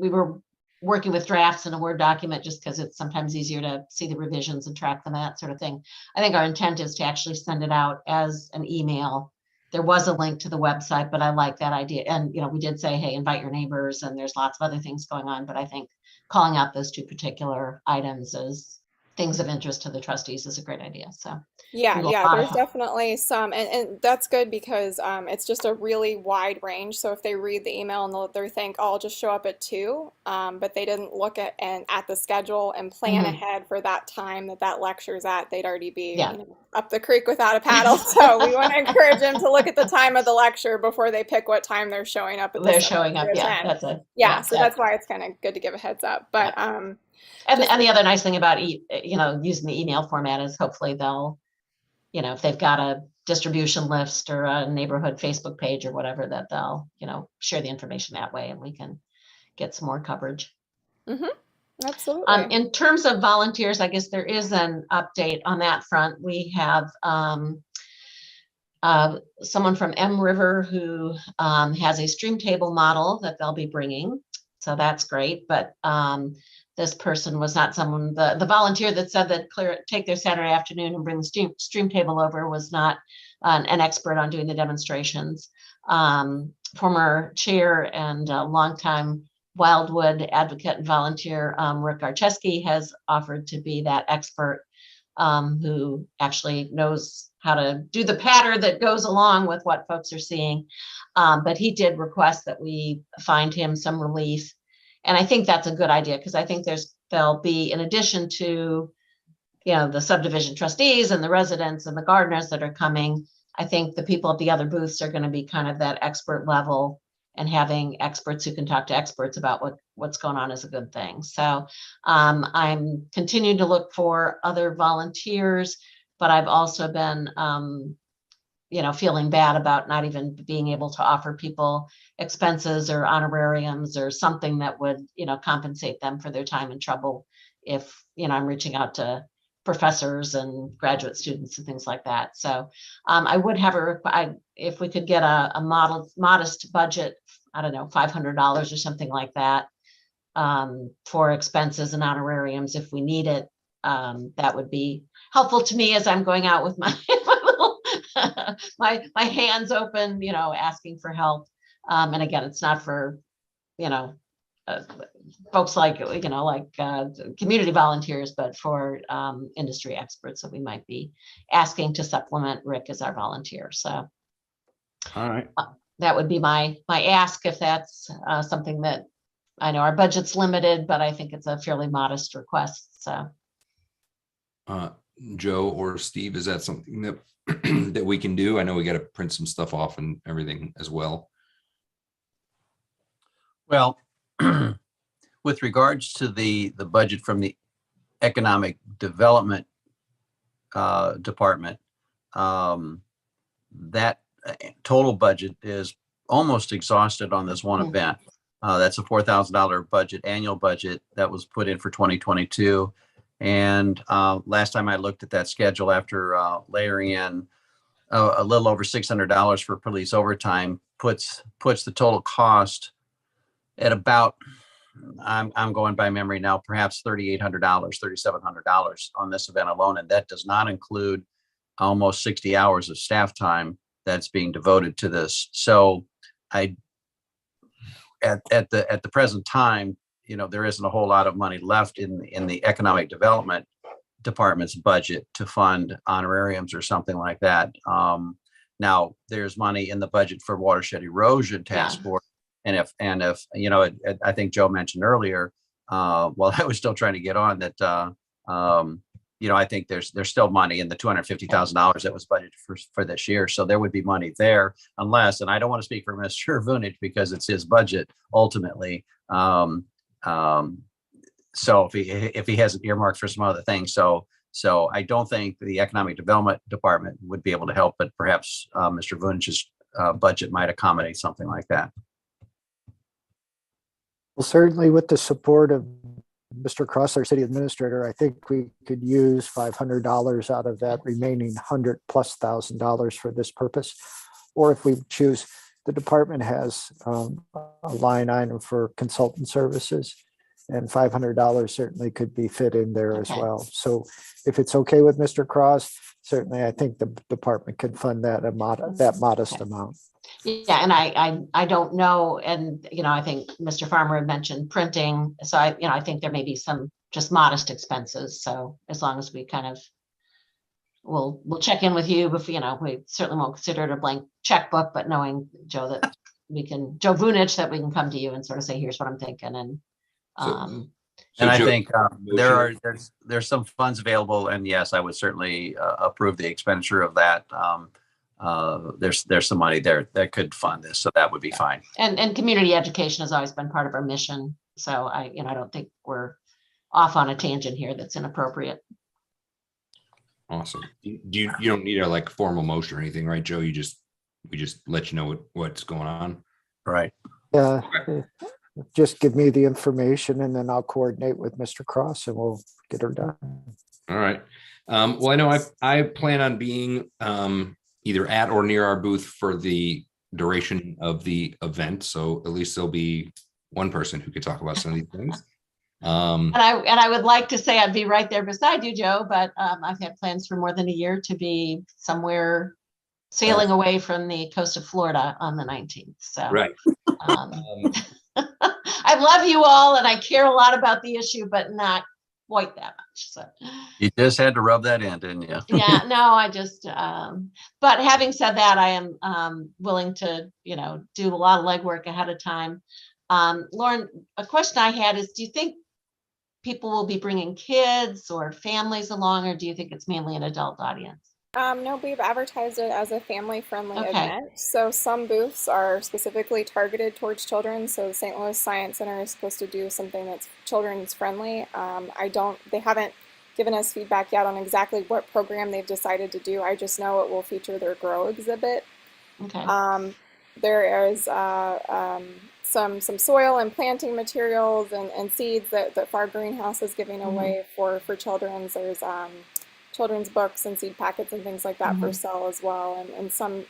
were working with drafts in a Word document just because it's sometimes easier to see the revisions and track them, that sort of thing. I think our intent is to actually send it out as an email. There was a link to the website, but I like that idea. And, you know, we did say, hey, invite your neighbors, and there's lots of other things going on. But I think calling out those two particular items as things of interest to the trustees is a great idea. So yeah, there's definitely some, and that's good because it's just a really wide range. So if they read the email and they think, oh, I'll just show up at 2, but they didn't look at the schedule and plan ahead for that time that lecture's at, they'd already be you know, up the creek without a paddle. So we want to encourage them to look at the time of the lecture before they pick what time they're showing up. They're showing up. Yeah, that's a so that's why it's kind of good to give a heads up. But and the other nice thing about you know, using the email format is hopefully they'll, you know, if they've got a distribution list or a neighborhood Facebook page or whatever, that they'll, you know, share the information that way and we can get some more coverage. Absolutely. In terms of volunteers, I guess there is an update on that front. We have someone from M River who has a stream table model that they'll be bringing. So that's great. But this person was not someone, the volunteer that said that take their Saturday afternoon and bring the stream table over was not an expert on doing the demonstrations. Former chair and longtime Wildwood advocate and volunteer Rick Garcheski has offered to be that expert who actually knows how to do the pattern that goes along with what folks are seeing. But he did request that we find him some relief. And I think that's a good idea because I think there'll be, in addition to, you know, the subdivision trustees and the residents and the gardeners that are coming, I think the people at the other booths are going to be kind of that expert level, and having experts who can talk to experts about what's going on is a good thing. So I'm continuing to look for other volunteers, but I've also been you know, feeling bad about not even being able to offer people expenses or honorariums or something that would, you know, compensate them for their time and trouble if, you know, I'm reaching out to professors and graduate students and things like that. So I would have if we could get a modest budget, I don't know, $500 or something like that for expenses and honorariums if we need it. That would be helpful to me as I'm going out with my my hands open, you know, asking for help. And again, it's not for, you know, folks like, you know, like community volunteers, but for industry experts that we might be asking to supplement Rick as our volunteer. So all right, that would be my ask, if that's something that, I know our budget's limited, but I think it's a fairly modest request. So Joe or Steve, is that something that that we can do? I know we got to print some stuff off and everything as well. Well, with regards to the budget from the Economic Development Department, that total budget is almost exhausted on this one event. That's a $4,000 budget, annual budget that was put in for 2022. And last time I looked at that schedule after layering in a little over $600 for police overtime puts the total cost at about, I'm going by memory now, perhaps $3,800, $3,700 on this event alone. And that does not include almost 60 hours of staff time that's being devoted to this. So at the present time, there isn't a whole lot of money left in the economic development department's budget to fund honorariums or something like that. Now there's money in the budget for Watershed Erosion Task Force. And if I think Joe mentioned earlier, while I was still trying to get on that, I think there's still money in the $250,000 that was budgeted for this year. So there would be money there unless, and I don't want to speak for Mr. Vunich because it's his budget ultimately. So if he has it earmarked for some other things, so I don't think the economic development department would be able to help, but perhaps Mr. Vunich's budget might accommodate something like that. Well, certainly with the support of Mr. Cross, our city administrator, I think we could use $500 out of that remaining $100,000+ for this purpose. Or if we choose, the department has a line item for consultant services, and $500 certainly could be fit in there as well. So if it's okay with Mr. Cross, certainly I think the department could fund that modest amount. Yeah, and I don't know, and I think Mr. Farmer had mentioned printing, so I think there may be some just modest expenses. So as long as we kind of we'll check in with you, if we certainly won't consider it a blank checkbook, but knowing Joe that Joe Vunich, that we can come to you and sort of say, here's what I'm thinking, and and I think there's some funds available, and yes, I would certainly approve the expenditure of that. There's some money there that could fund this, so that would be fine. And community education has always been part of our mission, so I don't think we're off on a tangent here that's inappropriate. Awesome. You don't need a formal motion or anything, right, Joe? We just let you know what's going on. Right. Yeah. Okay. Just give me the information and then I'll coordinate with Mr. Cross and we'll get her done. All right. Well, I know I plan on being either at or near our booth for the duration of the event. So at least there'll be one person who could talk about some of these things. And I would like to say I'd be right there beside you, Joe, but I've had plans for more than a year to be somewhere sailing away from the coast of Florida on the 19th. So right. I love you all and I care a lot about the issue, but not quite that much. So you just had to rub that in, didn't you? Yeah, no, I just but having said that, I am willing to do a lot of legwork ahead of time. Lauren, a question I had is, do you think people will be bringing kids or families along, or do you think it's mainly an adult audience? No, we've advertised it as a family-friendly event. So some booths are specifically targeted towards children. So the St. Louis Science Center is supposed to do something that's children's friendly. They haven't given us feedback yet on exactly what program they've decided to do. I just know it will feature their grow exhibit. Okay. There is some soil and planting materials and seeds that Far Greenhouse is giving away for children's. There's children's books and seed packets and things like that for sale as well. And some,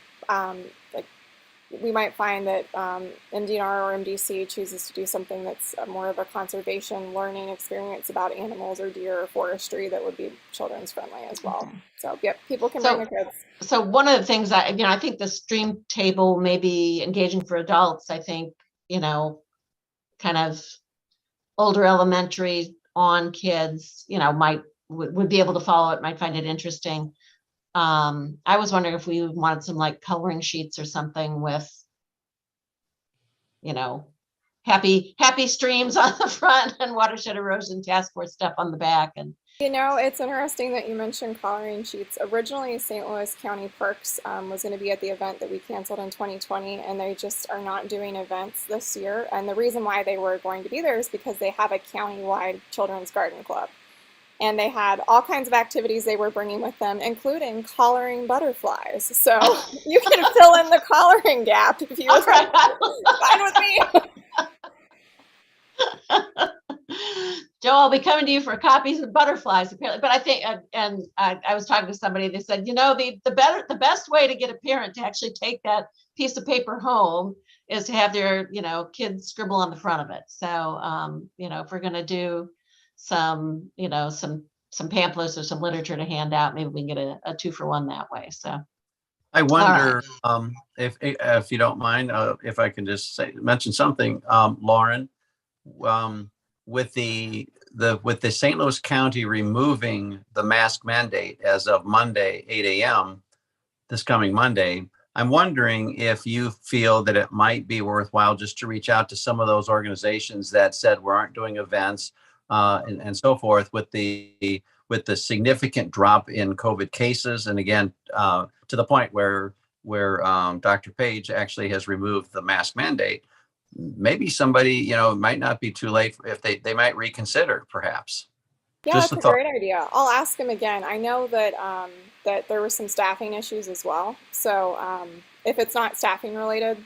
we might find that MDNR or MDC chooses to do something that's more of a conservation learning experience about animals or deer or forestry that would be children's friendly as well. Okay. So, yep, people can bring their kids. So one of the things I think the stream table may be engaging for adults. I think, kind of older elementary on kids, would be able to follow it, might find it interesting. I was wondering if we wanted some coloring sheets or something with, happy streams on the front and Watershed Erosion Task Force stuff on the back. And it's interesting that you mentioned coloring sheets. Originally, St. Louis County Parks was going to be at the event that we canceled in 2020, and they just are not doing events this year. And the reason why they were going to be there is because they have a county-wide children's garden club. and they had all kinds of activities they were bringing with them, including collaring butterflies. So you can fill in the collaring gap if you would like. Fine with me. Joe, I'll be coming to you for copies of butterflies apparently, but I think, and I was talking to somebody, they said, the best way to get a parent to actually take that piece of paper home is to have their, kids scribble on the front of it. So, if we're going to do some pamphlets or some literature to hand out, maybe we can get a 2-for-1 that way. So I wonder if you don't mind, if I can just mention something, Lauren, with the St. Louis County removing the mask mandate as of Monday, 8 a.m., this coming Monday, I'm wondering if you feel that it might be worthwhile just to reach out to some of those organizations that said we aren't doing events and so forth with the significant drop in COVID cases. And again, to the point where Dr. Page actually has removed the mask mandate. Maybe somebody, it might not be too late if they might reconsider, perhaps. Yeah, Just that's a great idea. I'll ask him again. I know that that there were some staffing issues as well. So if it's not staffing related,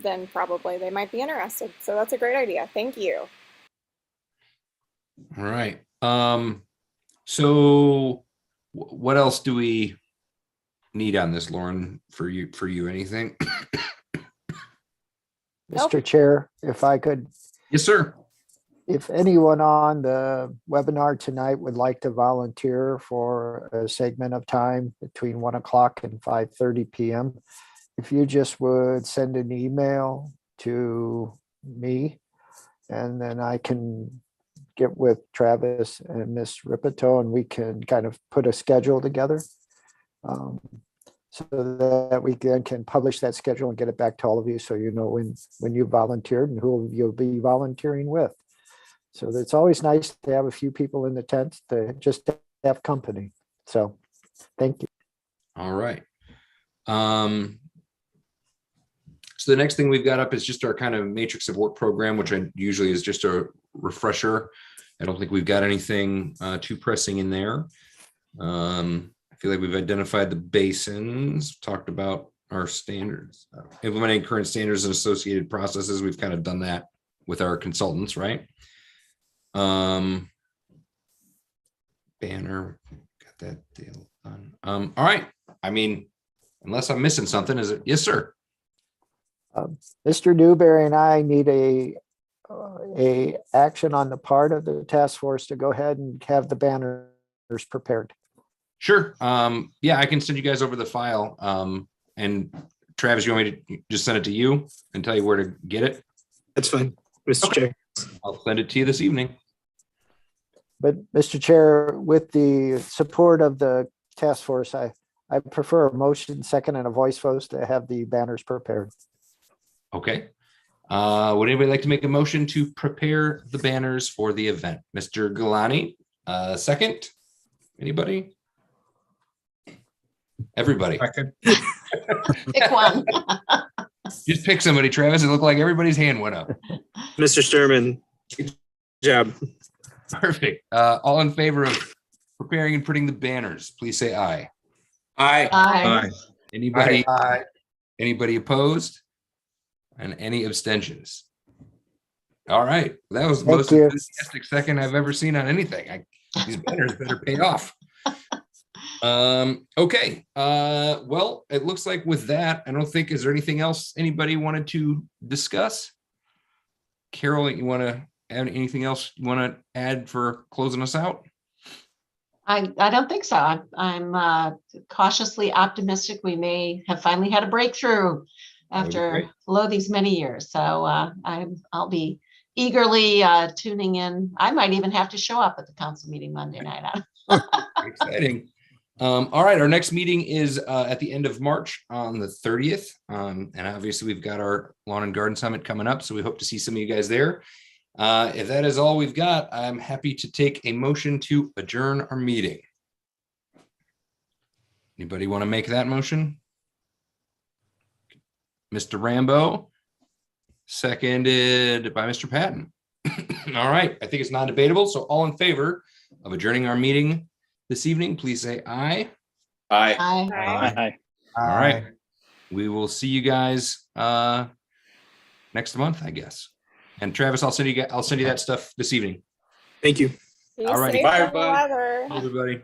then probably they might be interested. So that's a great idea. Thank you. All right. So what else do we need on this, Lauren, for you? Anything? Mr. Chair, if I could. Yes, sir. If anyone on the webinar tonight would like to volunteer for a segment of time between 1 o'clock and 5:30 p.m., if you just would send an email to me, and then I can get with Travis and Miss Ripito, and we can kind of put a schedule together so that we can publish that schedule and get it back to all of you, so you know when you volunteered and who you'll be volunteering with. So it's always nice to have a few people in the tent to just have company. So thank you. All right. So the next thing we've got up is just our kind of matrix of work program, which usually is just a refresher. I don't think we've got anything too pressing in there. I feel like we've identified the basins, talked about our standards, implementing current standards and associated processes. We've kind of done that with our consultants, right? Banner, got that deal done. All right. I mean, unless I'm missing something, is it? Yes, sir. Mr. Newberry and I need a action on the part of the task force to go ahead and have the banners prepared. Sure. Yeah, I can send you guys over the file. And Travis, you want me to just send it to you and tell you where to get it? That's fine, Mr. Chair. I'll send it to you this evening. But Mr. Chair, with the support of the task force, I prefer a motion second and a voice vote to have the banners prepared. Okay. Would anybody like to make a motion to prepare the banners for the event? Mr. Galani, second. Anybody? Everybody. Pick one. Just pick somebody, Travis. It looked like everybody's hand went up. Mr. Sturman, good job. Perfect. All in favor of preparing and putting the banners, please say aye. Aye. Aye. Anybody? Aye. Anybody opposed? And any abstentions? All right. That was the Thank most you. enthusiastic second I've ever seen on anything. These banners better pay off. Okay. Well, it looks like with that, I don't think, is there anything else anybody wanted to discuss? Carol, you want to add anything else you want to add for closing us out? I don't think so. I'm cautiously optimistic. We may have finally had a breakthrough after these many years. So I'll be eagerly tuning in. I might even have to show up at the council meeting Monday night. Exciting. All right, our next meeting is at the end of March on the 30th. And obviously we've got our Lawn and Garden Summit coming up, so we hope to see some of you guys there. If that is all we've got, I'm happy to take a motion to adjourn our meeting. Anybody want to make that motion? Mr. Rambo, seconded by Mr. Patton. All right, I think it's non-debatable. So all in favor of adjourning our meeting this evening, please say aye. Aye. Aye. Aye. All right. We will see you guys next month, I guess. And Travis, I'll send you that stuff this evening. Thank you. Be Alrighty. safe Bye, in the everybody. weather. Everybody.